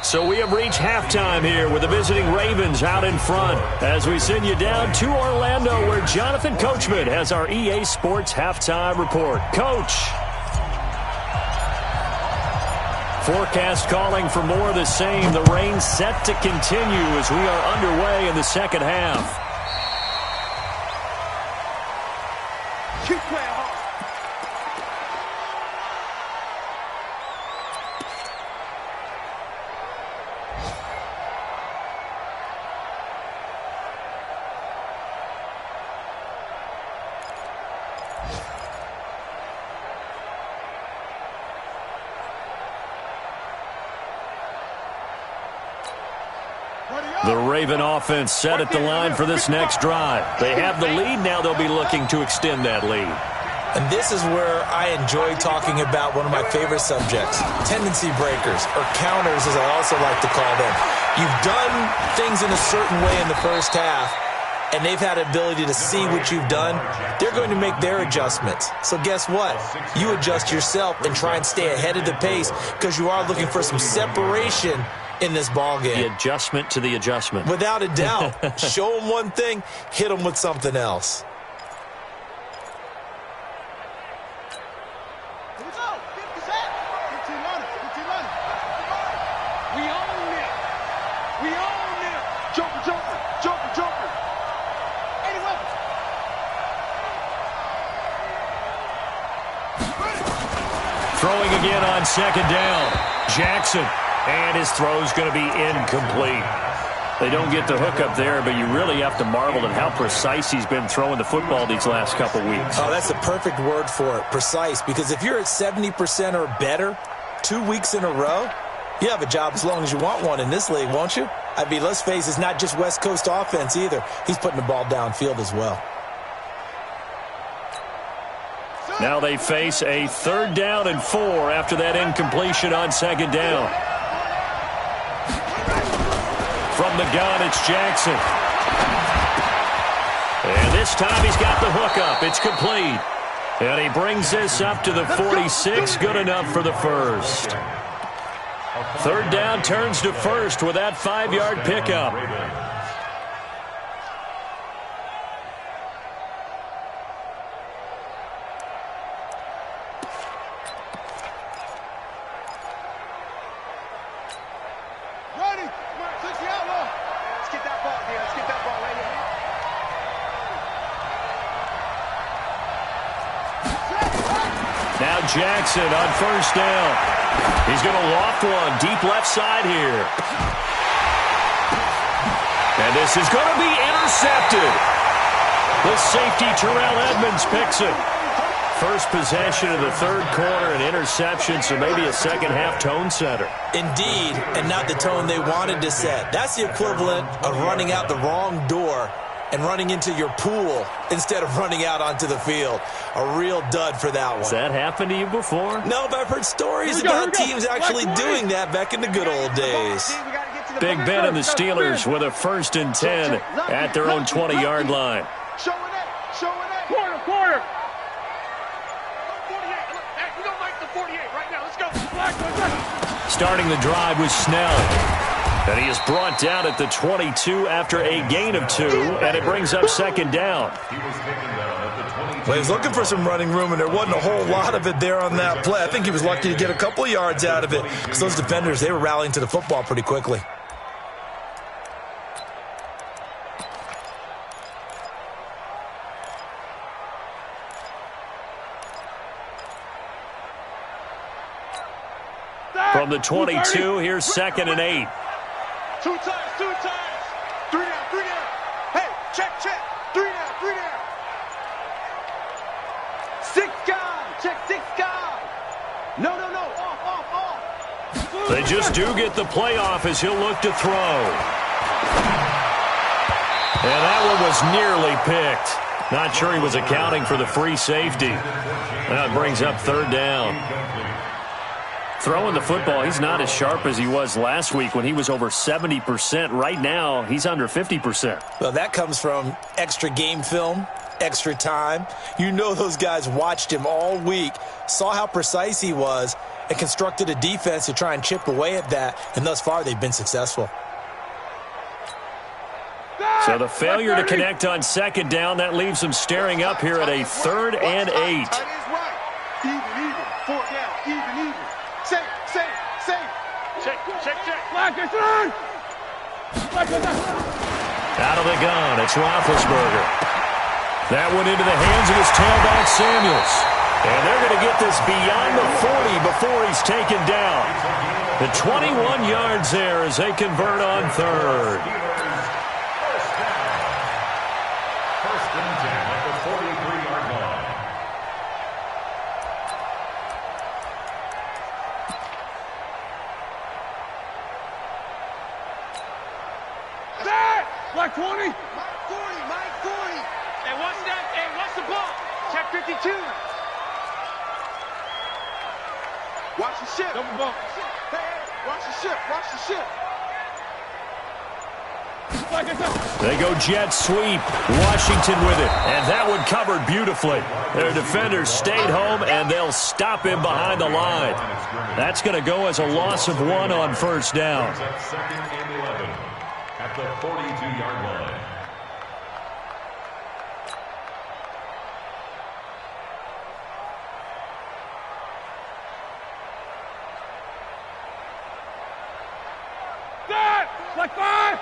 [SPEAKER 2] So we have reached halftime here with the visiting Ravens out in front as we send you down to Orlando where Jonathan Coachman has our EA Sports halftime report. Coach. Forecast calling for more of the same. The rain set to continue as we are underway in the second half.
[SPEAKER 3] Keep playing hard.
[SPEAKER 2] The Raven offense set at the line for this next drive. They have the lead now. They'll be looking to extend that lead.
[SPEAKER 5] And this is where I enjoy talking about one of my favorite subjects, tendency breakers, or counters as I also like to call them. You've done things in a certain way in the first half, and they've had the ability to see what you've done. They're going to make their adjustments. So guess what? You adjust yourself and try and stay ahead of the pace because you are looking for some separation in this ball game.
[SPEAKER 2] The adjustment to the adjustment.
[SPEAKER 5] Without a doubt. Show them one thing, hit them with something else.
[SPEAKER 2] Throwing again on second down. Jackson. And his throw's going to be incomplete. They don't get the hook up there, but you really have to marvel at how precise he's been throwing the football these last couple weeks.
[SPEAKER 5] Oh, that's the perfect word for it, precise. Because if you're at 70% or better 2 weeks in a row, you have a job as long as you want one in this league, won't you? I mean, let's face it, it's not just West Coast offense either. He's putting the ball downfield as well.
[SPEAKER 2] Now they face a 3rd down and 4 after that incompletion on 2nd down. From the gun, it's Jackson. And this time he's got the hook up. It's complete. And he brings this up to the 46. Good enough for the first. 3rd down turns to first with that 5-yard pickup. Now Jackson on 1st down. He's going to loft one deep left side here. And this is going to be intercepted. The safety Terrell Edmonds picks it. First possession of the 3rd quarter, an interception, so maybe a second-half tone setter.
[SPEAKER 5] Indeed, and not the tone they wanted to set. That's the equivalent of running out the wrong door and running into your pool instead of running out onto the field. A real dud for that one.
[SPEAKER 2] Has that happened to you before?
[SPEAKER 5] No, but I've heard stories about teams actually doing that back in the good old days.
[SPEAKER 2] Big Ben and the Steelers with a 1st and 10 at their own 20-yard line.
[SPEAKER 4] Quarter. 48. You don't like the 48 right now. Let's go.
[SPEAKER 2] Starting the drive was Snell. And he is brought down at the 22 after a gain of 2, and it brings up 2nd down.
[SPEAKER 5] Well, he was looking for some running room, and there wasn't a whole lot of it there on that play. I think he was lucky to get a couple of yards out of it because those defenders, they were rallying to the football pretty quickly.
[SPEAKER 2] From the 22, here's 2nd and 8.
[SPEAKER 3] Two times. 3 down. Hey, check. 3 down. 6 gone. Check 6 gone. No. Off.
[SPEAKER 2] They just do get the play off as he'll look to throw. And that one was nearly picked. Not sure he was accounting for the free safety. That brings up 3rd down. Throwing the football, he's not as sharp as he was last week when he was over 70%. Right now, he's under 50%.
[SPEAKER 5] Well, that comes from extra game film, extra time. You know those guys watched him all week, saw how precise he was, and constructed a defense to try and chip away at that, and thus far they've been successful.
[SPEAKER 2] So the failure to connect on 2nd down, that leaves them staring up here at a 3rd and 8.
[SPEAKER 3] Even. 4 down. Even. Safe. Check.
[SPEAKER 2] Out of the gun, it's Roethlisberger. That went into the hands of his tailback, Samuels. And they're going to get this beyond the 40 before he's taken down. The 21 yards there as they convert on 3rd.
[SPEAKER 6] First and 10 at the 43-yard line.
[SPEAKER 3] Black 20. Mike 40.
[SPEAKER 4] Hey, what's that? Hey, what's the ball?
[SPEAKER 3] Check 52. Watch the ship.
[SPEAKER 4] Double bump.
[SPEAKER 3] Hey, watch the ship.
[SPEAKER 2] They go jet sweep. Washington with it. And that one covered beautifully. Their defenders stayed home, and they'll stop him behind the line. That's going to go as a loss of 1 on 1st down.
[SPEAKER 6] 2nd and 11 at the 42-yard line.
[SPEAKER 3] Black 5.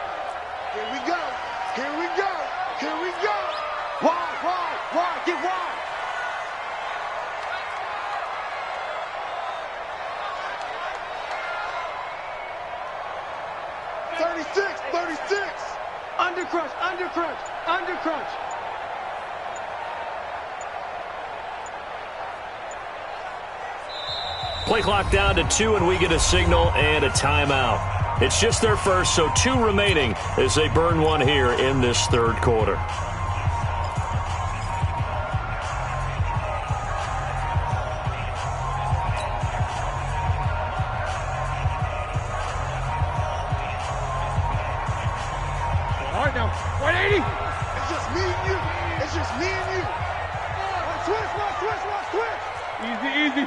[SPEAKER 3] Here we go. Wide. Get wide. Under crunch.
[SPEAKER 2] Play clock down to 2, and we get a signal and a timeout. It's just their first, so 2 remaining as they burn one here in this 3rd quarter.
[SPEAKER 3] 80. It's just me and you. It's just me and you. Switch. Easy.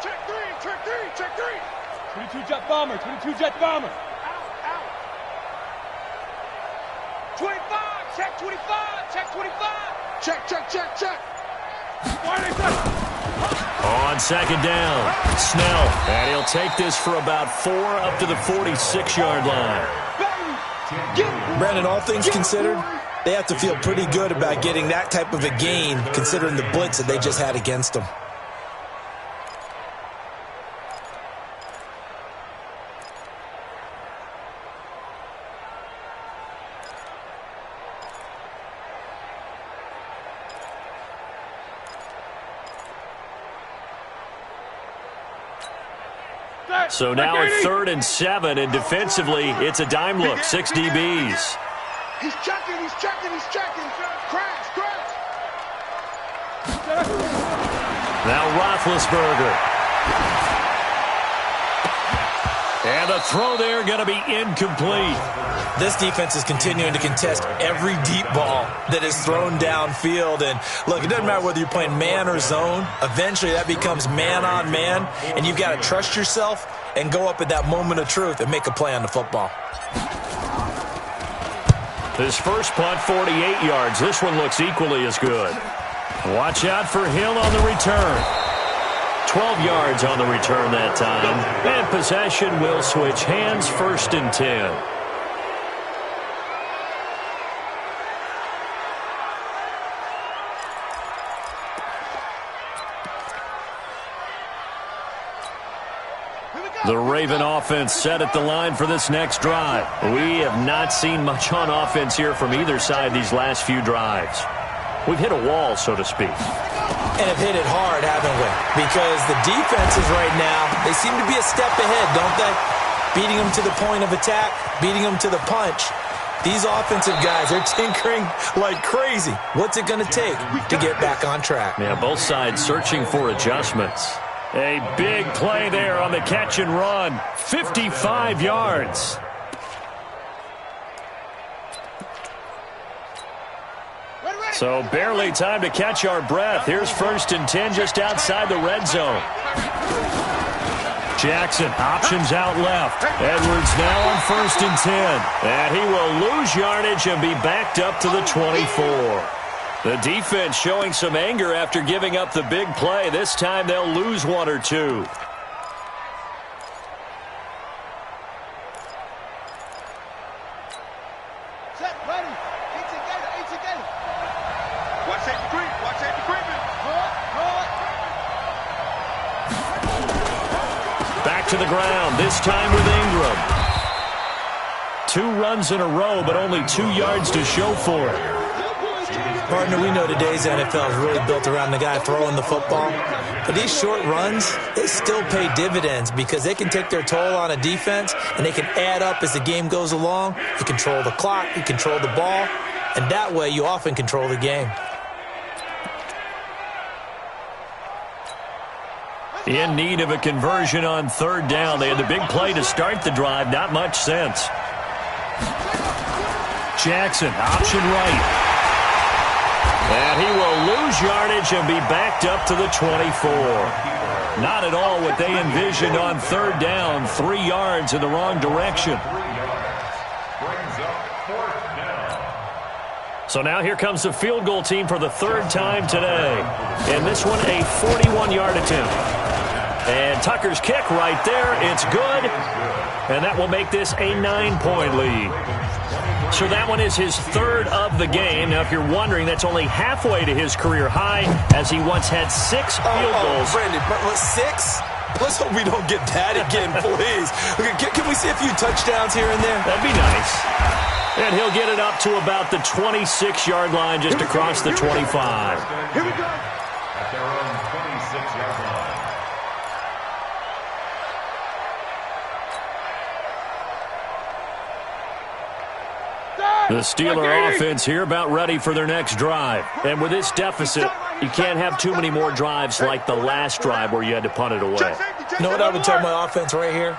[SPEAKER 3] Check three. 22 jet bomber. Out. 25. Check 25. Check.
[SPEAKER 2] On second down, Snell, and he'll take this for about 4 up to the 46-yard line.
[SPEAKER 5] Brandon, all things considered, they have to feel pretty good about getting that type of a gain considering the blitz that they just had against them.
[SPEAKER 2] So now it's 3rd and 7, and defensively, it's a dime look, 6 DBs.
[SPEAKER 3] He's checking. Crash.
[SPEAKER 2] Now Roethlisberger. And the throw there going to be incomplete.
[SPEAKER 5] This defense is continuing to contest every deep ball that is thrown downfield. And look, it doesn't matter whether you're playing man or zone. Eventually that becomes man on man, and you've got to trust yourself and go up at that moment of truth and make a play on the football.
[SPEAKER 2] His first punt, 48 yards. This one looks equally as good. Watch out for Hill on the return. 12 yards on the return that time. And possession will switch hands, 1st and 10. The Raven offense set at the line for this next drive. We have not seen much on offense here from either side these last few drives. We've hit a wall, so to speak.
[SPEAKER 5] And have hit it hard, haven't we? Because the defenses right now, they seem to be a step ahead, don't they? Beating them to the point of attack, beating them to the punch. These offensive guys, they're tinkering like crazy. What's it going to take to get back on track?
[SPEAKER 2] Yeah, both sides searching for adjustments. A big play there on the catch and run. 55 yards. So barely time to catch our breath. Here's 1st and 10 just outside the red zone. Jackson options out left. Edwards now on 1st and 10. And he will lose yardage and be backed up to the 24. The defense showing some anger after giving up the big play. This time they'll lose 1 or 2.
[SPEAKER 3] Set, ready. Each together. Watch safety creeping.
[SPEAKER 2] Back to the ground, this time with Ingram. 2 runs in a row, but only 2 yards to show for it.
[SPEAKER 5] Partner, we know today's NFL is really built around the guy throwing the football. But these short runs, they still pay dividends because they can take their toll on a defense and they can add up as the game goes along. You control the clock, you control the ball, and that way you often control the game.
[SPEAKER 2] In need of a conversion on 3rd down. They had the big play to start the drive. Not much sense. Jackson, option right. And he will lose yardage and be backed up to the 24. Not at all what they envisioned on 3rd down. 3 yards in the wrong direction. So now here comes the field goal team for the 3rd time today. And this one a 41-yard attempt. And Tucker's kick right there. It's good. And that will make this a 9-point lead. So that one is his 3rd of the game. Now, if you're wondering, that's only halfway to his career high, as he once had 6 field goals.
[SPEAKER 5] Brandon, 6? Let's hope we don't get that again, please. Can we see a few touchdowns here and there?
[SPEAKER 2] That'd be nice. And he'll get it up to about the 26-yard line, just across the 25.
[SPEAKER 3] Here we go.
[SPEAKER 6] At their own 26-yard line.
[SPEAKER 2] The Steeler offense here about ready for their next drive. And with this deficit, you can't have too many more drives like the last drive where you had to punt it away.
[SPEAKER 5] You know what I would tell my offense right here?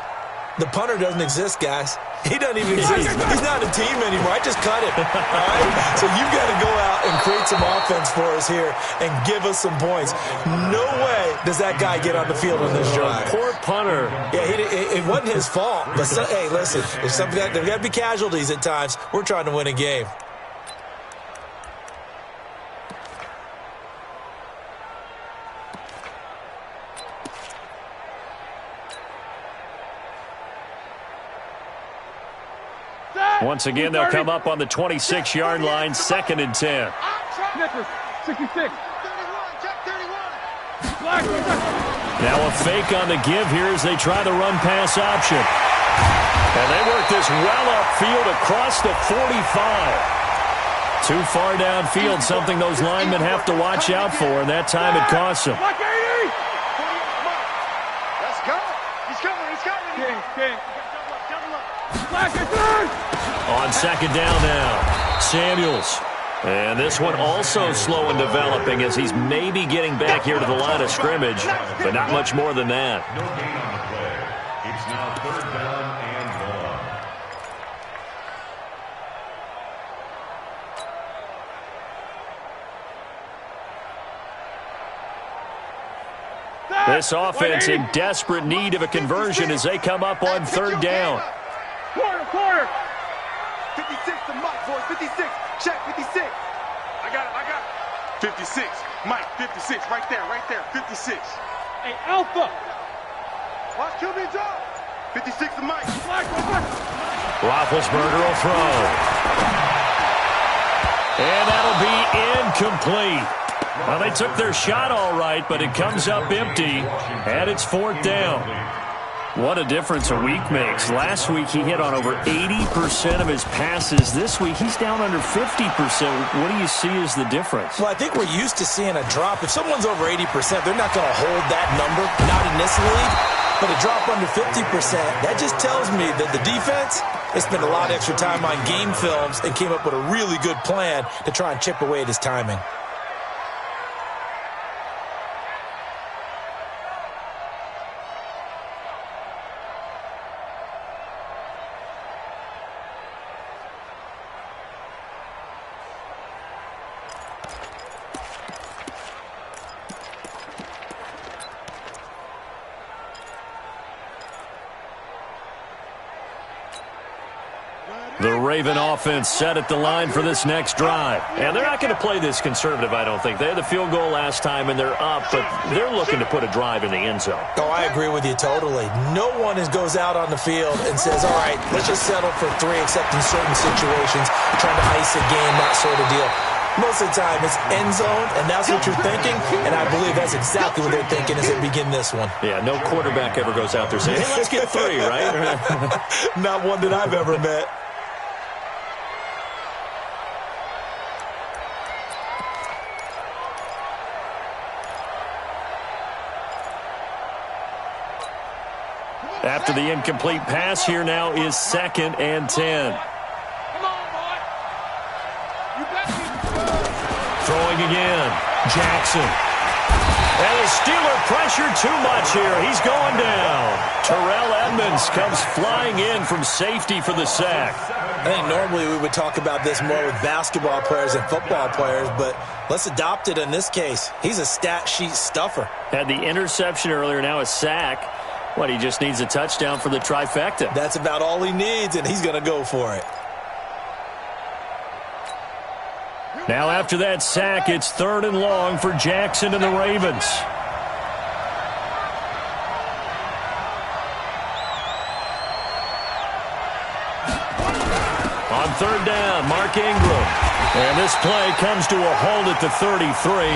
[SPEAKER 5] The punter doesn't exist, guys. He doesn't even exist. He's not a team anymore. I just cut him. All right? So you've got to go out and create some offense for us here and give us some points. No way does that guy get on the field on this drive.
[SPEAKER 2] Poor punter.
[SPEAKER 5] Yeah, it wasn't his fault. But, hey, listen, there's got to be casualties at times. We're trying to win a game.
[SPEAKER 2] Once again, they'll come up on the 26-yard line, 2nd and 10.
[SPEAKER 3] Snippers, 66. 31, check 31.
[SPEAKER 2] Now a fake on the give here as they try the run-pass option. And they work this well upfield across the 45. Too far downfield, something those linemen have to watch out for, and that time it costs them.
[SPEAKER 3] Let's go. He's coming. King.
[SPEAKER 2] On 2nd down now, Samuels. And this one also slow in developing as he's maybe getting back here to the line of scrimmage, but not much more than that.
[SPEAKER 6] No gain on the play. It's now 3rd down and
[SPEAKER 2] 1. This offense in desperate need of a conversion as they come up on 3rd down.
[SPEAKER 3] Quarter.
[SPEAKER 7] 56 to Mike, boys. 56. Check 56.
[SPEAKER 4] I got it. 56. Mike, 56. Right there. 56.
[SPEAKER 3] Hey, Alpha.
[SPEAKER 7] Watch QB drop. 56 to Mike.
[SPEAKER 2] Roethlisberger will throw. And that'll be incomplete. Well, they took their shot all right, but it comes up empty, and it's 4th down. What a difference a week makes. Last week he hit on over 80% of his passes. This week he's down under 50%. What do you see as the difference?
[SPEAKER 5] Well, I think we're used to seeing a drop. If someone's over 80%, they're not going to hold that number, not in this league. But a drop under 50%, that just tells me that the defense has spent a lot of extra time on game films and came up with a really good plan to try and chip away at his timing.
[SPEAKER 2] The Raven offense set at the line for this next drive. And they're not going to play this conservative, I don't think. They had the field goal last time, and they're up, but they're looking to put a drive in the end zone.
[SPEAKER 5] Oh, I agree with you totally. No one goes out on the field and says, all right, let's just settle for 3, except in certain situations, trying to ice a game, that sort of deal. Most of the time, it's end zone, and that's what you're thinking, and I believe that's exactly what they're thinking as they begin this one.
[SPEAKER 2] Yeah, no quarterback ever goes out there saying, hey, let's get 3, right?
[SPEAKER 5] Not one that I've ever met. After the incomplete pass, here now is 2nd and 10.
[SPEAKER 3] Come on, boy. You got me.
[SPEAKER 2] Throwing again. Jackson. And the Steeler pressure too much here. He's going down. Terrell Edmonds comes flying in from safety for the sack.
[SPEAKER 5] I think normally we would talk about this more with basketball players and football players, but let's adopt it in this case. He's a stat sheet stuffer.
[SPEAKER 2] Had the interception earlier, now a sack. What, he just needs a touchdown for the trifecta.
[SPEAKER 5] That's about all he needs, and he's going to go for it.
[SPEAKER 2] Now after that sack, it's 3rd and long for Jackson and the Ravens. On 3rd down, Mark Ingram. And this play comes to a halt at the 33,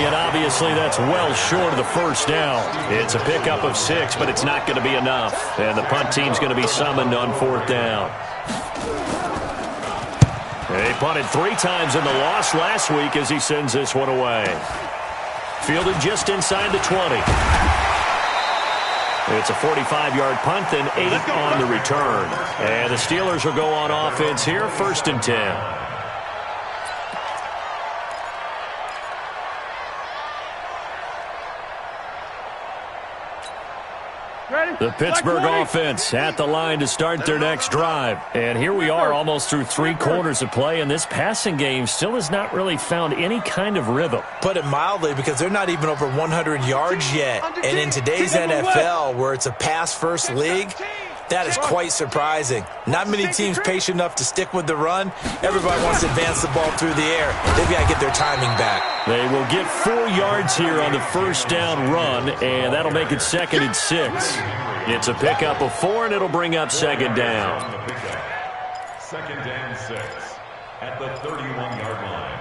[SPEAKER 2] and obviously that's well short of the 1st down. It's a pickup of 6, but it's not going to be enough. And the punt team's going to be summoned on 4th down. He punted 3 times in the loss last week as he sends this one away. Fielded just inside the 20. It's a 45-yard punt and 8 on the return. And the Steelers will go on offense here, 1st and 10.
[SPEAKER 3] Ready?
[SPEAKER 2] The Pittsburgh offense at the line to start their next drive. And here we are almost through 3 quarters of play, and this passing game still has not really found any kind of rhythm.
[SPEAKER 5] Put it mildly, because they're not even over 100 yards yet. And in today's NFL, where it's a pass-first league, that is quite surprising. Not many teams patient enough to stick with the run. Everybody wants to advance the ball through the air. They've got to get their timing back.
[SPEAKER 2] They will get 4 yards here on the first down run, and that'll make it 2nd and 6. It's a pickup of 4, and it'll bring up 2nd down.
[SPEAKER 6] 2nd and 6 at the 31-yard line.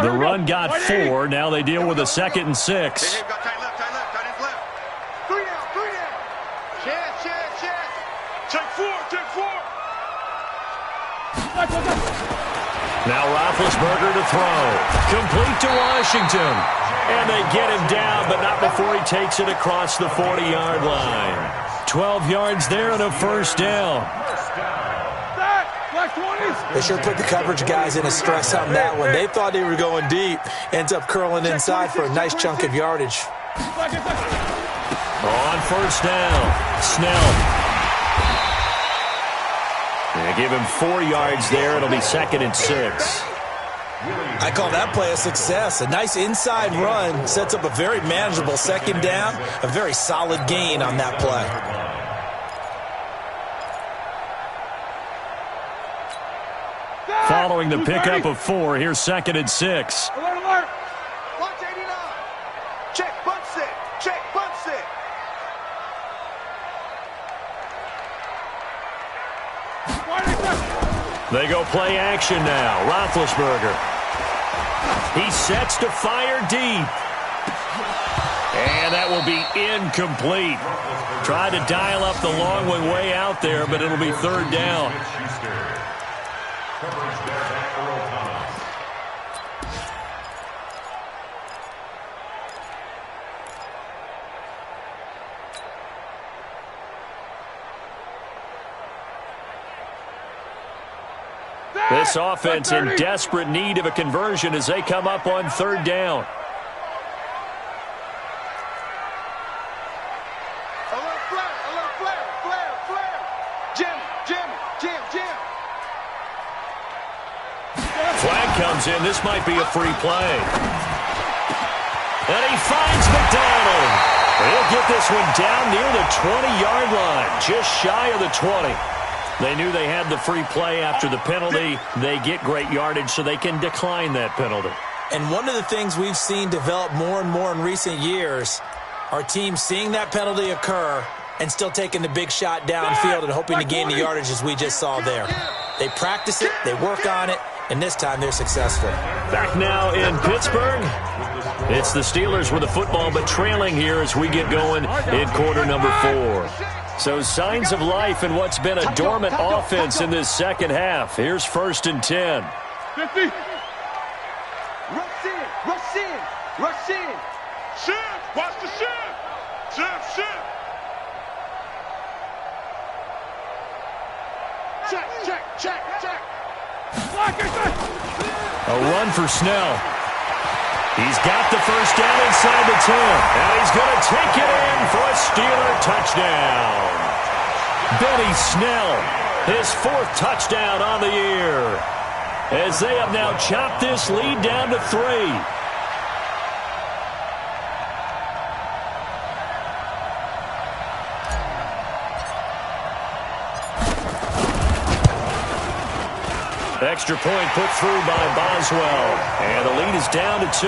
[SPEAKER 2] The run got 4. Now they deal with a 2nd and 6.
[SPEAKER 3] Tight left, tight left, tight ends left. 3 down. Chance.
[SPEAKER 7] Take 4, take 4.
[SPEAKER 2] Now Roethlisberger to throw. Complete to Washington. And they get him down, but not before he takes it across the 40-yard line. 12 yards there and a first down.
[SPEAKER 5] They sure put the coverage guys in a stress on that one. They thought they were going deep. Ends up curling inside for a nice chunk of yardage.
[SPEAKER 2] On first down, Snell. They give him 4 yards there. It'll be 2nd and 6.
[SPEAKER 5] I call that play a success. A nice inside run sets up a very manageable 2nd down. A very solid gain on that play.
[SPEAKER 2] Following the pickup of 4, here's 2nd and 6.
[SPEAKER 3] Alert. Watch 89. Check, bunt set. Check, bunt set.
[SPEAKER 2] They go play action now. Roethlisberger. He sets to fire deep. And that will be incomplete. Tried to dial up the long one way out there, but it'll be 3rd down. This offense in desperate need of a conversion as they come up on 3rd down.
[SPEAKER 3] Alert flare. Jam.
[SPEAKER 2] Flag comes in. This might be a free play. And he finds McDonald. He'll get this one down near the 20-yard line, just shy of the 20. They knew they had the free play after the penalty. They get great yardage, so they can decline that penalty.
[SPEAKER 5] And one of the things we've seen develop more and more in recent years are teams seeing that penalty occur and still taking the big shot downfield and hoping to gain the yardage as we just saw there. They practice it, they work on it, and this time they're successful.
[SPEAKER 2] Back now in Pittsburgh. It's the Steelers with the football, but trailing here as we get going in quarter number 4. So signs of life in what's been a dormant offense in this second half. Here's 1st and 10.
[SPEAKER 7] 50.
[SPEAKER 3] Rush in.
[SPEAKER 7] Shift. Watch the shift. Shift. Check.
[SPEAKER 2] A run for Snell. He's got the first down inside the 10. And he's going to take it in for a Steeler touchdown. Benny Snell, his 4th touchdown on the year. As they have now chopped this lead down to 3. Extra point put through by Boswell. And the lead is down to 2.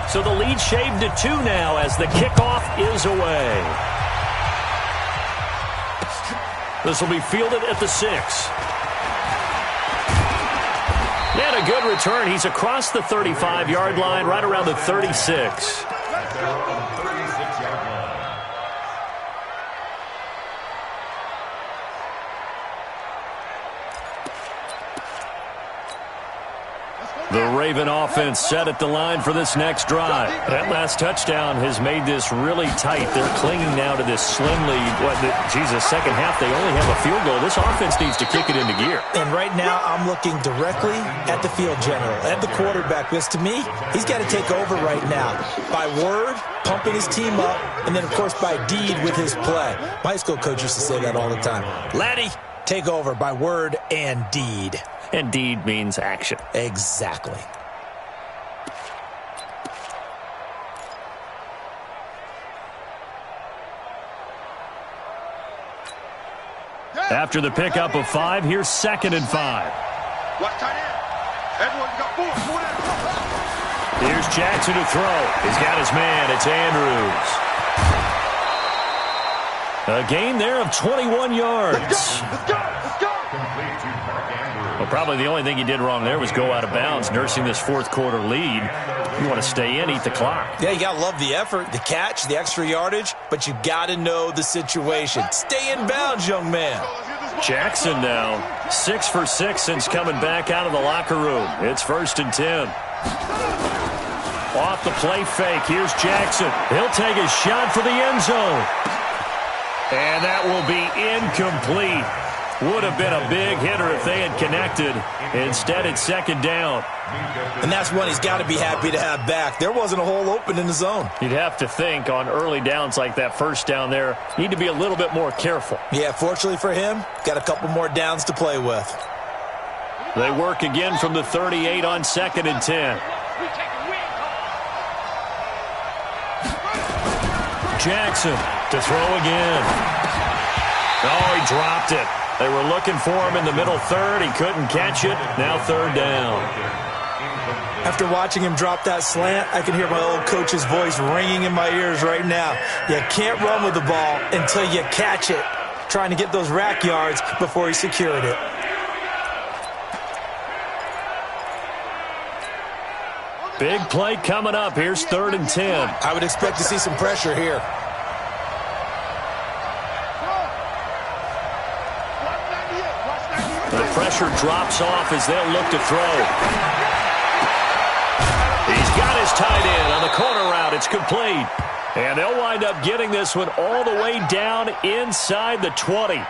[SPEAKER 2] So the lead shaved to 2 now as the kickoff is away. This will be fielded at the 6. And a good return. He's across the 35-yard line, right around the 36. The Raven offense set at the line for this next drive. That last touchdown has made this really tight. They're clinging now to this slim lead. Second half, they only have a field goal. This offense needs to kick it into gear.
[SPEAKER 5] And right now, I'm looking directly at the field general, at the quarterback, because to me, he's got to take over right now. By word, pumping his team up, and then, of course, by deed with his play. My high school coach used to say that all the time. Laddie, take over by word and deed.
[SPEAKER 2] And deed means action.
[SPEAKER 5] Exactly.
[SPEAKER 2] After the pickup of 5, here's 2nd and 5.
[SPEAKER 3] Watch tight end. Everyone's got 4.
[SPEAKER 2] Here's Jackson to throw. He's got his man. It's Andrews. A gain there of 21 yards.
[SPEAKER 3] Let's go.
[SPEAKER 2] Well, probably the only thing he did wrong there was go out of bounds, nursing this fourth quarter lead. You want to stay in, eat the clock.
[SPEAKER 5] Yeah, you got to love the effort, the catch, the extra yardage, but you got to know the situation. Stay in bounds, young man.
[SPEAKER 2] Jackson now, 6 for 6 since coming back out of the locker room. It's 1st and 10. Off the play fake, here's Jackson. He'll take a shot for the end zone. And that will be incomplete. Would have been a big hitter if they had connected. Instead, it's 2nd down.
[SPEAKER 5] And that's one he's got to be happy to have back. There wasn't a hole open in the zone.
[SPEAKER 2] You'd have to think on early downs like that first down there, need to be a little bit more careful.
[SPEAKER 5] Yeah, fortunately for him, got a couple more downs to play with.
[SPEAKER 2] They work again from the 38 on 2nd and 10. Jackson to throw again. Oh, he dropped it. They were looking for him in the middle third. He couldn't catch it. Now 3rd down.
[SPEAKER 5] After watching him drop that slant, I can hear my old coach's voice ringing in my ears right now. You can't run with the ball until you catch it. Trying to get those rack yards before he secured it.
[SPEAKER 2] Big play coming up. Here's 3rd and 10.
[SPEAKER 5] I would expect to see some pressure here.
[SPEAKER 2] The pressure drops off as they'll look to throw. He's got his tight end on the corner route. It's complete. And they'll wind up getting this one all the way down inside the 20.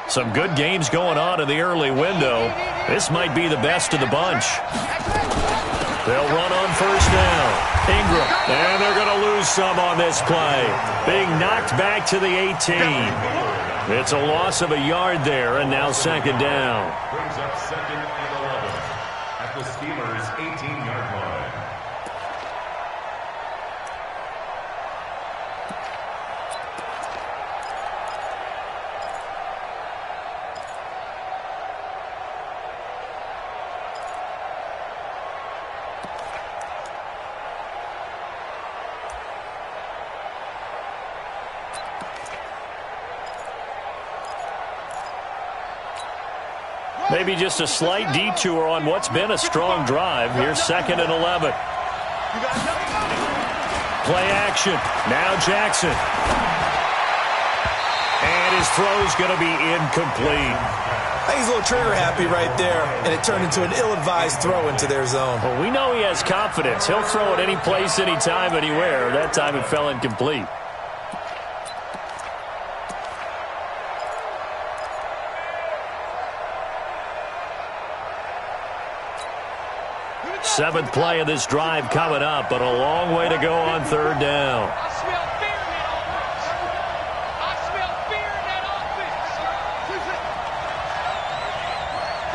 [SPEAKER 2] Some good games going on in the early window. This might be the best of the bunch. They'll run on 1st down. Ingram. And they're going to lose some on this play. Being knocked back to the 18. It's a loss of a yard there, and now 2nd down.
[SPEAKER 6] Brings up 2nd and 11 at the Steelers' 18-yard line.
[SPEAKER 2] Maybe just a slight detour on what's been a strong drive. Here's 2nd and 11. Play action. Now Jackson. And his throw's going to be incomplete.
[SPEAKER 5] He's a little trigger happy right there, and it turned into an ill-advised throw into their zone.
[SPEAKER 2] Well, we know he has confidence. He'll throw it any place, anytime, anywhere. That time it fell incomplete. Seventh play of this drive coming up, but a long way to go on 3rd down.
[SPEAKER 4] I smell fear in that offense. I smell fear in that offense.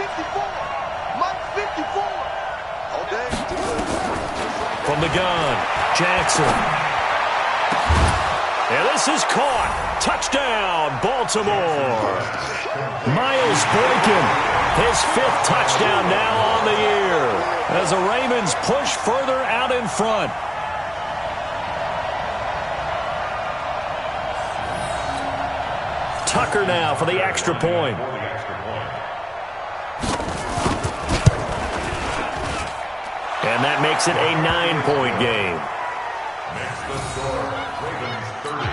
[SPEAKER 3] 54. Mike 54. All day.
[SPEAKER 2] From the gun, Jackson. And this is caught. Touchdown, Baltimore. Miles Boykin, his 5th touchdown now on the year, as the Ravens push further out in front. Tucker now for the extra point. And that makes it a 9-point game.
[SPEAKER 6] the score, Ravens 30,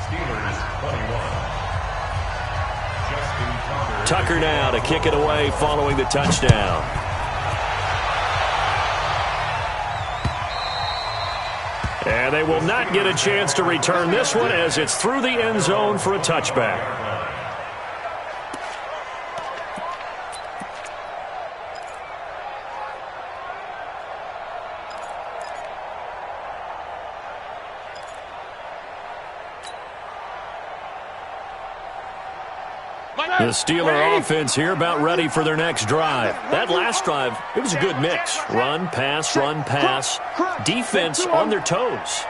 [SPEAKER 6] Steelers 21.
[SPEAKER 2] Tucker now to kick it away following the touchdown. And they will not get a chance to return this one as it's through the end zone for a touchback. The Steeler offense here about ready for their next drive. That last drive, it was a good mix. Run, pass, defense on their toes.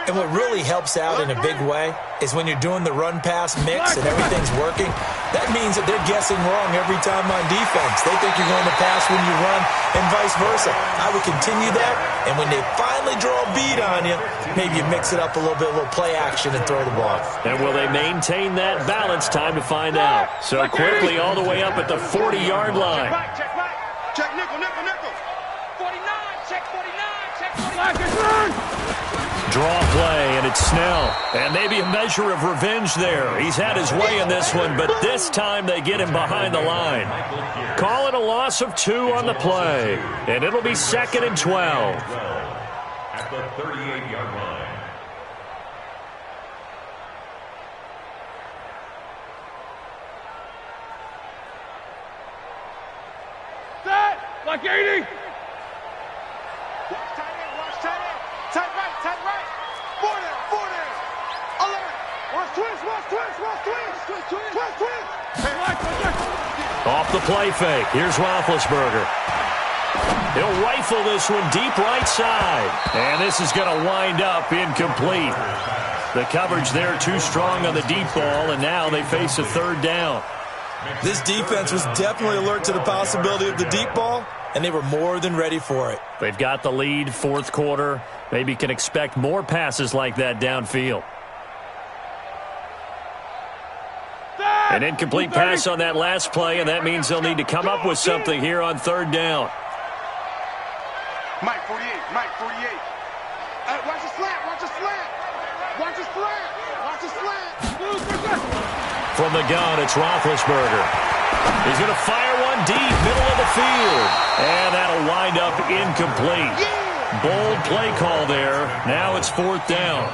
[SPEAKER 5] And what really helps out in a big way is when you're doing the run-pass mix and everything's working, that means that they're guessing wrong every time on defense. They think you're going to pass when you run and vice versa. I would continue that, and when they finally draw a beat on you, maybe you mix it up a little bit, a little play action and throw the ball.
[SPEAKER 2] And will they maintain that balance? Time to find out. So quickly all the way up at the 40-yard line.
[SPEAKER 3] Check back. Check nickel.
[SPEAKER 4] 49, check 49, check 49.
[SPEAKER 2] Draw play, and it's Snell. And maybe a measure of revenge there. He's had his way in this one, but this time they get him behind the line. Call it a loss of 2 on the play, and it'll be 2nd and 12.
[SPEAKER 6] At the 38-yard line.
[SPEAKER 4] Set, like 80.
[SPEAKER 3] Watch tight end. Tight right. 4 there. Alert. Watch twist.
[SPEAKER 2] Off the play fake. Here's Roethlisberger. He'll rifle this one deep right side. And this is going to wind up incomplete. The coverage there too strong on the deep ball, and now they face a 3rd down.
[SPEAKER 5] This defense was definitely alert to the possibility of the deep ball, and they were more than ready for it.
[SPEAKER 2] They've got the lead, 4th quarter. Maybe can expect more passes like that downfield. An incomplete pass on that last play, and that means they'll need to come up with something here on 3rd down.
[SPEAKER 3] Mike 48. Watch the slant.
[SPEAKER 2] From the gun, it's Roethlisberger. He's going to fire one deep, middle of the field. And that'll wind up incomplete. Bold play call there. Now it's 4th down.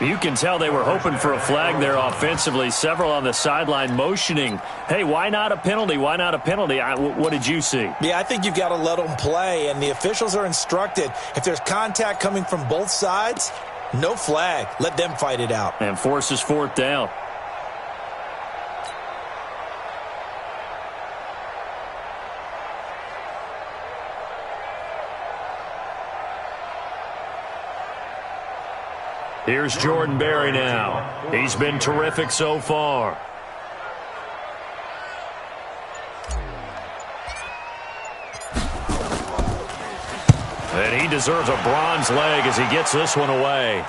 [SPEAKER 2] You can tell they were hoping for a flag there offensively. Several on the sideline motioning, hey, why not a penalty? What did you see?
[SPEAKER 5] Yeah, I think you've got to let them play, and the officials are instructed, if there's contact coming from both sides, no flag. Let them fight it out.
[SPEAKER 2] And forces 4th down. Here's Jordan Berry now. He's been terrific so far. And he deserves a bronze leg as he gets this one away.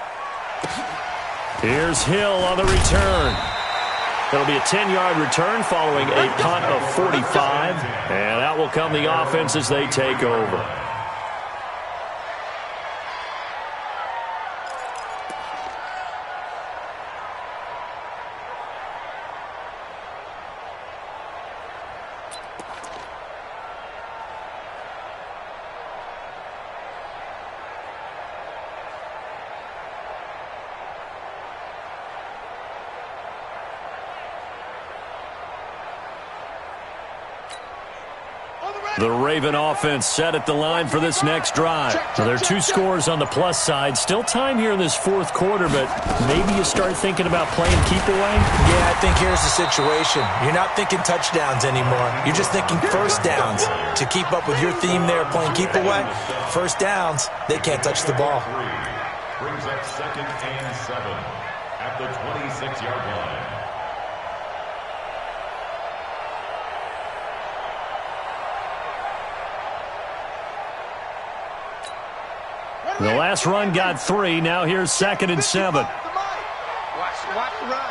[SPEAKER 2] Here's Hill on the return. It'll be a 10-yard return following a punt of 45. And out will come the offense as they take over. The Raven offense set at the line for this next drive. So there are 2 scores on the plus side. Still time here in this 4th quarter, but maybe you start thinking about playing keep away?
[SPEAKER 5] Yeah, I think here's the situation. You're not thinking touchdowns anymore. You're just thinking 1st downs. To keep up with your theme there, playing keep away, 1st downs, they can't touch the ball.
[SPEAKER 6] Brings up 2nd and 7 at the 26-yard line.
[SPEAKER 2] The last run got 3. Now here's 2nd and 7.
[SPEAKER 3] Watch the run.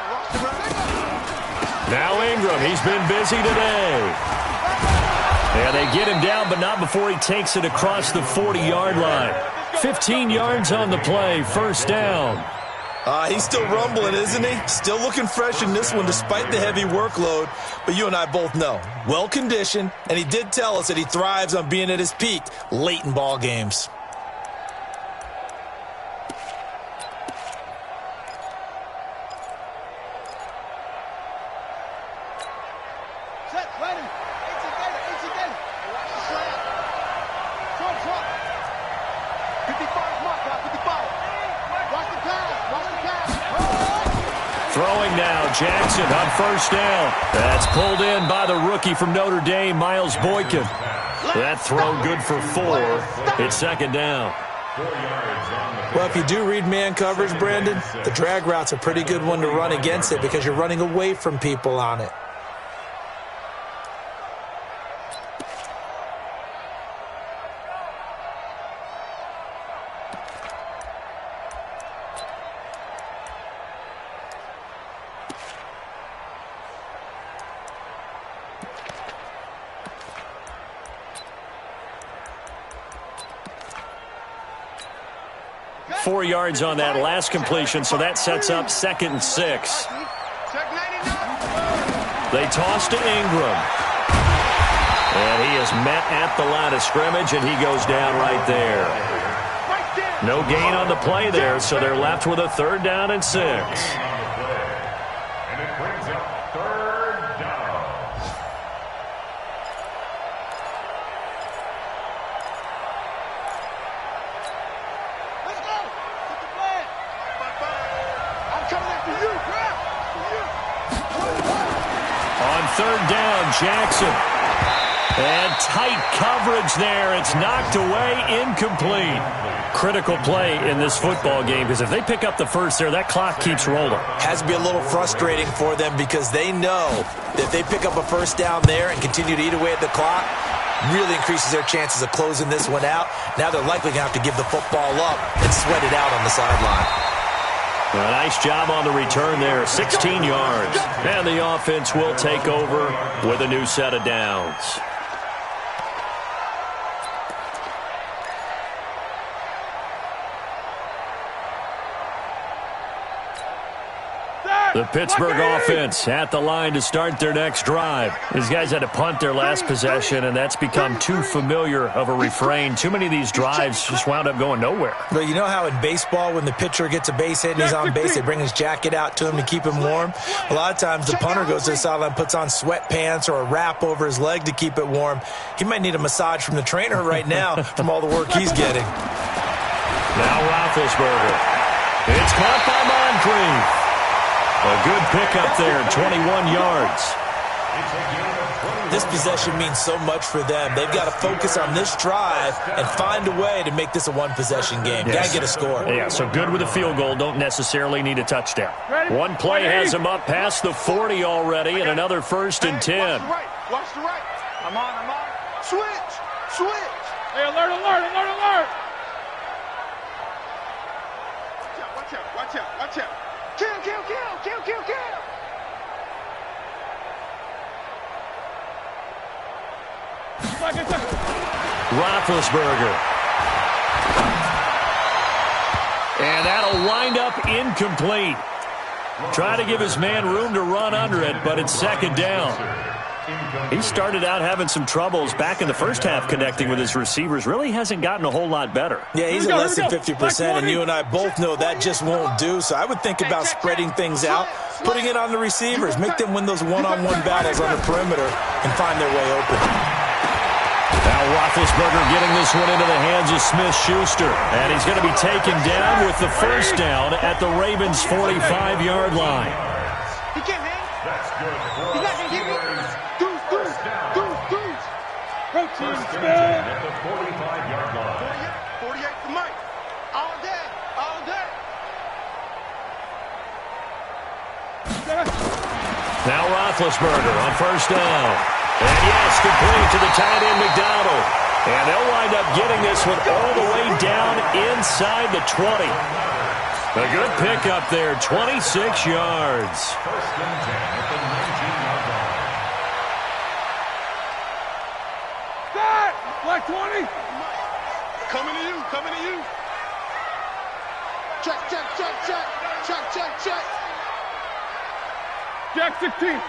[SPEAKER 2] Now Ingram, he's been busy today. Yeah, they get him down, but not before he takes it across the 40-yard line. 15 yards on the play, first down.
[SPEAKER 5] He's still rumbling, isn't he? Still looking fresh in this one despite the heavy workload. But you and I both know, well-conditioned, and he did tell us that he thrives on being at his peak late in ball games.
[SPEAKER 2] Throwing now, Jackson on first down. That's pulled in by the rookie from Notre Dame, Miles Boykin. That throw good for 4. It's second down.
[SPEAKER 5] Well, if you do read man coverage, Brandon, the drag route's a pretty good one to run against it because you're running away from people on it.
[SPEAKER 2] Four yards on that last completion, so that sets up 2nd and 6. They toss to Ingram. And he is met at the line of scrimmage, and he goes down right there. No gain on the play there, so they're left with a 3rd down and 6.
[SPEAKER 6] And it brings up 3rd down.
[SPEAKER 2] On 3rd down, Jackson. And tight coverage there. It's knocked away, incomplete. Critical play in this football game because if they pick up the first there, that clock keeps rolling.
[SPEAKER 5] Has to be a little frustrating for them because they know that if they pick up a first down there and continue to eat away at the clock, really increases their chances of closing this one out. Now they're likely going to have to give the football up and sweat it out on the sideline.
[SPEAKER 2] A nice job on the return there, 16 yards. And the offense will take over with a new set of downs. The Pittsburgh offense at the line to start their next drive. These guys had to punt their last possession, and that's become too familiar of a refrain. Too many of these drives just wound up going nowhere.
[SPEAKER 5] But you know how in baseball, when the pitcher gets a base hit and he's on base, they bring his jacket out to him to keep him warm? A lot of times the punter goes to the sideline, puts on sweatpants or a wrap over his leg to keep it warm. He might need a massage from the trainer right now from all the work he's getting.
[SPEAKER 2] Now Roethlisberger. It's caught by Moncrief. A good pickup there, 21 yards.
[SPEAKER 5] This possession means so much for them. They've got to focus on this drive and find a way to make this a one-possession game.
[SPEAKER 2] Yes.
[SPEAKER 5] Got to get a score.
[SPEAKER 2] Yeah, so good with a field goal. Don't necessarily need a touchdown. One play has him up past the 40 already, and another 1st and 10.
[SPEAKER 7] Watch the right. Watch the right. I'm on. Switch.
[SPEAKER 4] Hey, alert.
[SPEAKER 7] Watch out. Kill.
[SPEAKER 2] Roethlisberger. And that'll wind up incomplete. Try to give his man room to run under it, but it's 2nd down. He started out having some troubles back in the first half connecting with his receivers. Really hasn't gotten a whole lot better.
[SPEAKER 5] Yeah, he's at less than 50%, and you and I both know that just won't do. So I would think about spreading things out, putting it on the receivers, make them win those one-on-one battles on the perimeter and find their way open.
[SPEAKER 2] Now Roethlisberger getting this one into the hands of Smith-Schuster. And he's going to be taken down with the 1st down at the Ravens' 45-yard line.
[SPEAKER 7] He can't hang.
[SPEAKER 6] That's good.
[SPEAKER 7] He's not going to get me. Deuce. Routine
[SPEAKER 6] First and 10 at the 45-yard line.
[SPEAKER 7] 48 for Mike. All day.
[SPEAKER 2] Now Roethlisberger on 1st down. And yes, complete to the tight end McDonald. And they'll wind up getting this one all the way down inside the 20. A good pickup there, 26 yards.
[SPEAKER 6] 1st and 10 at the 19-yard line.
[SPEAKER 4] That! Black 20!
[SPEAKER 7] Coming to you.
[SPEAKER 3] Check, check, check, check. Check, check, check.
[SPEAKER 7] Jack 16.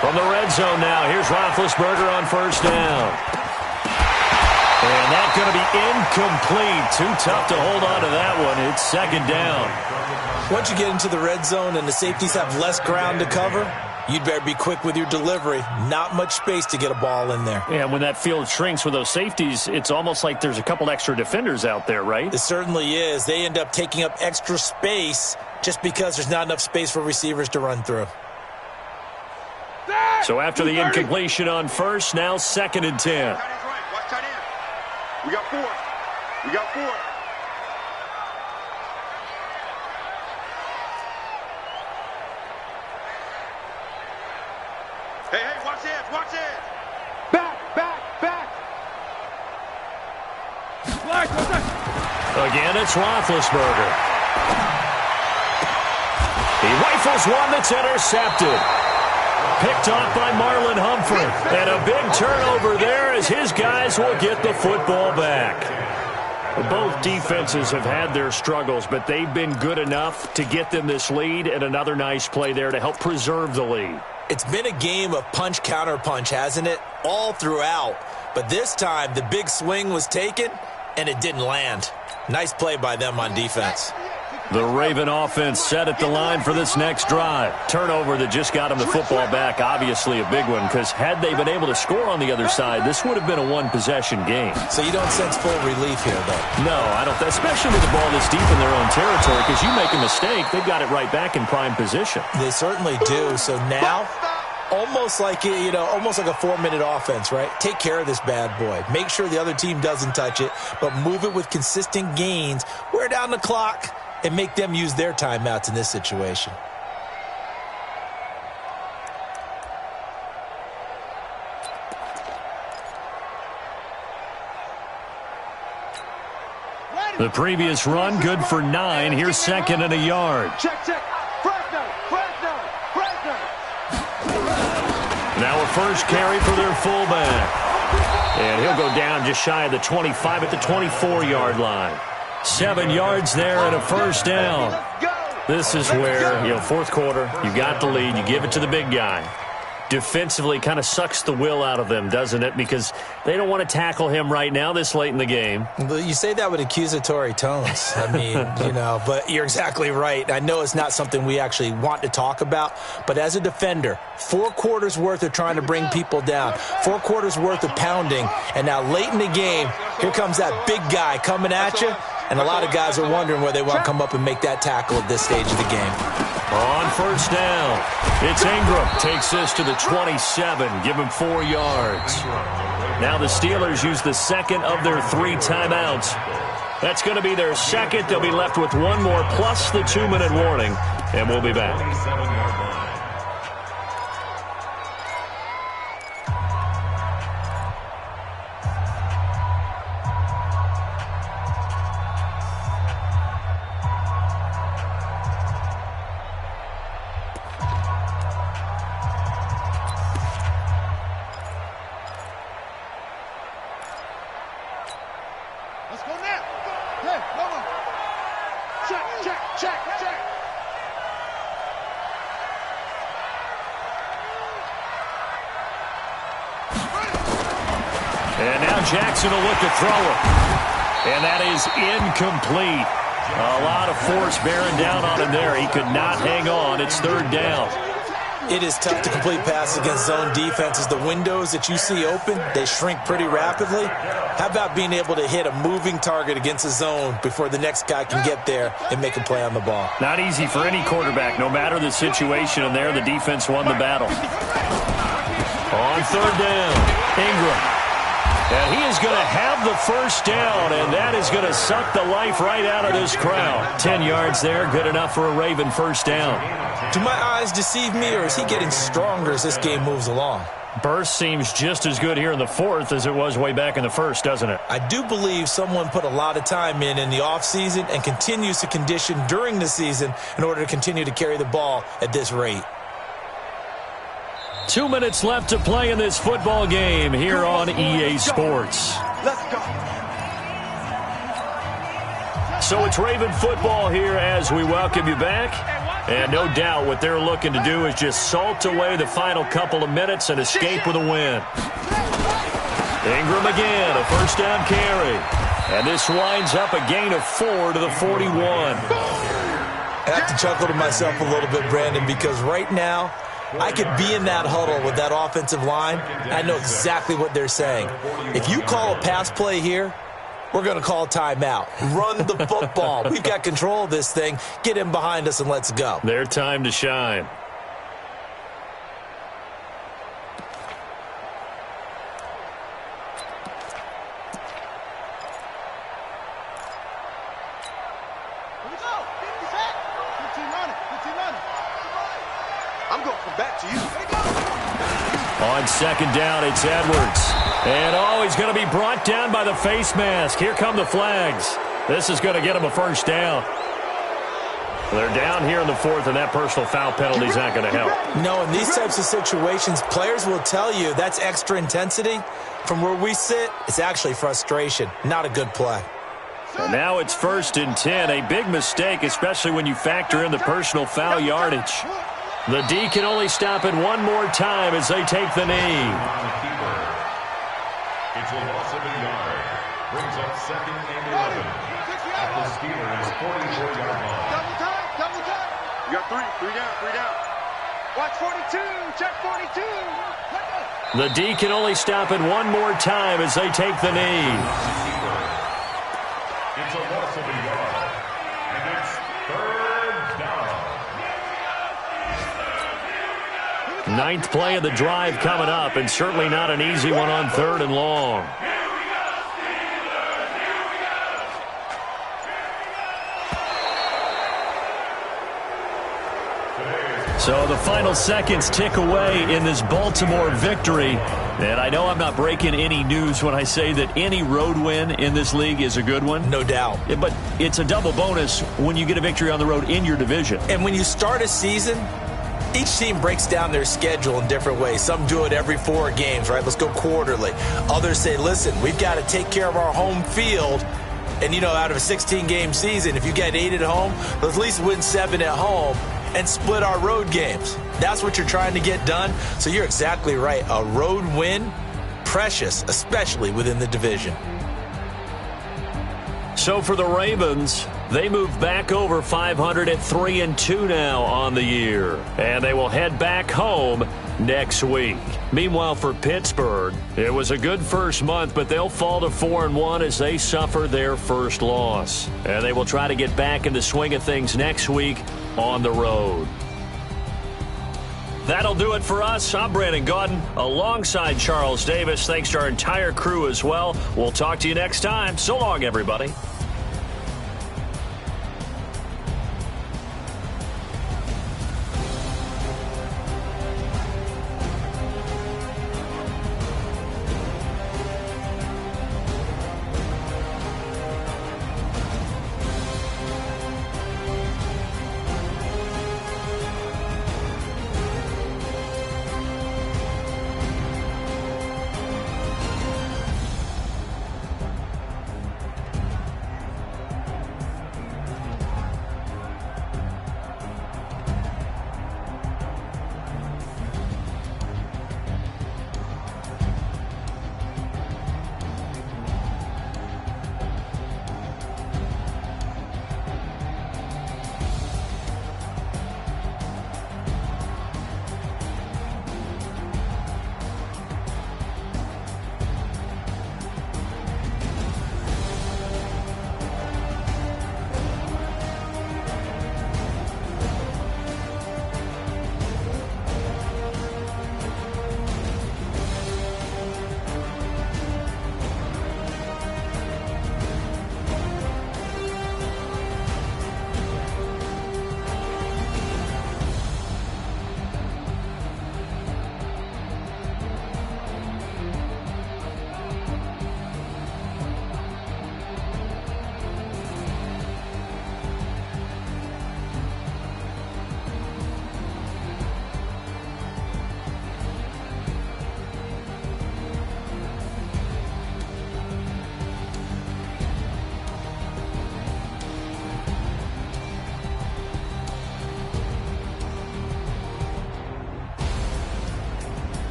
[SPEAKER 2] From the red zone now, here's Roethlisberger on first down. And that's going to be incomplete. Too tough to hold on to that one. It's second down.
[SPEAKER 5] Once you get into the red zone and the safeties have less ground to cover, you'd better be quick with your delivery. Not much space to get a ball in there.
[SPEAKER 2] Yeah, when that field shrinks with those safeties, it's almost like there's a couple extra defenders out there, right?
[SPEAKER 5] It certainly is. They end up taking up extra space just because there's not enough space for receivers to run through.
[SPEAKER 2] So after the incompletion on first, now second and 10.
[SPEAKER 3] Watch tight end. We got 4. We got 4. Hey, hey, watch edge, watch edge.
[SPEAKER 7] Back, back, back.
[SPEAKER 2] Again, it's Roethlisberger. He rifles one that's intercepted. Picked off by Marlon Humphrey. And a big turnover there as his guys will get the football back. Both defenses have had their struggles, but they've been good enough to get them this lead, and another nice play there to help preserve the lead.
[SPEAKER 5] It's been a game of punch-counter-punch, hasn't it? All throughout. But this time, the big swing was taken, and it didn't land. Nice play by them on defense.
[SPEAKER 2] The Raven offense set at the line for this next drive. Turnover that just got them the football back, obviously a big one, because had they been able to score on the other side, this would have been a one-possession game.
[SPEAKER 5] So you don't sense full relief here, though?
[SPEAKER 2] No, I don't. Especially with the ball this deep in their own territory, because you make a mistake, they've got it right back in prime position.
[SPEAKER 5] They certainly do. So now, almost like a 4-minute offense, right? Take care of this bad boy. Make sure the other team doesn't touch it, but move it with consistent gains. Wear down the clock and make them use their timeouts in this situation.
[SPEAKER 2] The previous run, good for 9. Here's second and a yard.
[SPEAKER 7] Check, check. Fresno, Fresno, Fresno.
[SPEAKER 2] Now a first carry for their fullback. And he'll go down just shy of the 25 at the 24-yard line. 7 yards there and a first down. This is where, fourth quarter, you got the lead, you give it to the big guy. Defensively kind of sucks the will out of them, doesn't it? Because they don't want to tackle him right now this late in the game.
[SPEAKER 5] You say that with accusatory tones. I mean, but you're exactly right. I know it's not something we actually want to talk about, but as a defender, 4 quarters worth of trying to bring people down, 4 quarters worth of pounding, and now late in the game, here comes that big guy coming at you, and a lot of guys are wondering where they want to come up and make that tackle at this stage of the game.
[SPEAKER 2] On first down, it's Ingram. Takes this to the 27. Give him 4 yards. Now the Steelers use the second of their 3 timeouts. That's going to be their second. They'll be left with 1 more plus the 2-minute warning, and we'll be back.
[SPEAKER 3] Let's go now. Hey, come on. Check, check, check, check.
[SPEAKER 2] And now Jackson will look to throw it. And that is incomplete. A lot of force bearing down on him there. He could not hang on. It's third down.
[SPEAKER 5] It is tough to complete passes against zone defenses. The windows that you see open, they shrink pretty rapidly. How about being able to hit a moving target against a zone before the next guy can get there and make a play on the ball?
[SPEAKER 2] Not easy for any quarterback, no matter the situation. And there, the defense won the battle. On third down, Ingram. And he is going to have the first down, and that is going to suck the life right out of this crowd. 10 yards there, good enough for a Raven first down.
[SPEAKER 5] Do my eyes deceive me, or is he getting stronger as this game moves along?
[SPEAKER 2] Burst seems just as good here in the fourth as it was way back in the first, doesn't it?
[SPEAKER 5] I do believe someone put a lot of time in the offseason and continues to condition during the season in order to continue to carry the ball at this rate.
[SPEAKER 2] 2 minutes left to play in this football game here on EA Sports.
[SPEAKER 7] Let's go.
[SPEAKER 2] So it's Raven football here as we welcome you back. And no doubt what they're looking to do is just salt away the final couple of minutes and escape with a win. Ingram again, a first down carry. And this winds up a gain of 4 to the 41.
[SPEAKER 5] I have to chuckle to myself a little bit, Brandon, because right now I could be in that huddle with that offensive line. I know exactly what they're saying. If you call a pass play here, we're going to call timeout. Run the football. We've got control of this thing. Get him behind us and let's go.
[SPEAKER 2] Their time to shine.
[SPEAKER 7] I'm going to come back to you.
[SPEAKER 2] On second down, it's Edwards. And, he's going to be brought down by the face mask. Here come the flags. This is going to get him a first down. They're down here in the fourth, and that personal foul penalty is not going to help.
[SPEAKER 5] No, in these types of situations, players will tell you that's extra intensity. From where we sit, it's actually frustration. Not a good play.
[SPEAKER 2] And now it's 1st and 10. A big mistake, especially when you factor in the personal foul yardage. The D can only stop it one more time as they take the knee.
[SPEAKER 6] It's a loss of a yard. Brings up 2nd and 11. At the Steelers' 44-yard line.
[SPEAKER 3] Double time.
[SPEAKER 7] You got three down.
[SPEAKER 3] Watch 42, check 42.
[SPEAKER 2] The D can only stop it one more time as they take the knee.
[SPEAKER 6] It's a loss of a yard. And it's 3rd down.
[SPEAKER 2] Ninth play of the drive coming up, and certainly not an easy one on 3rd and long. So the final seconds tick away in this Baltimore victory. And I know I'm not breaking any news when I say that any road win in this league is a good one.
[SPEAKER 5] No doubt.
[SPEAKER 2] But it's a double bonus when you get a victory on the road in your division.
[SPEAKER 5] And when you start a season, each team breaks down their schedule in different ways. Some do it every 4 games, right? Let's go quarterly. Others say, listen, we've got to take care of our home field. And, out of a 16-game season, if you get 8 at home, let's at least win 7 at home and split our road games. That's what you're trying to get done. So you're exactly right. A road win, precious, especially within the division.
[SPEAKER 2] So for the Ravens, they move back over 500 at 3-2 now on the year. And they will head back home next week. Meanwhile, for Pittsburgh, it was a good first month, but they'll fall to 4-1 as they suffer their first loss. And they will try to get back in the swing of things next week on the road. That'll do it for us. I'm Brandon Gaudin alongside Charles Davis. Thanks to our entire crew as well. We'll talk to you next time. So long, everybody.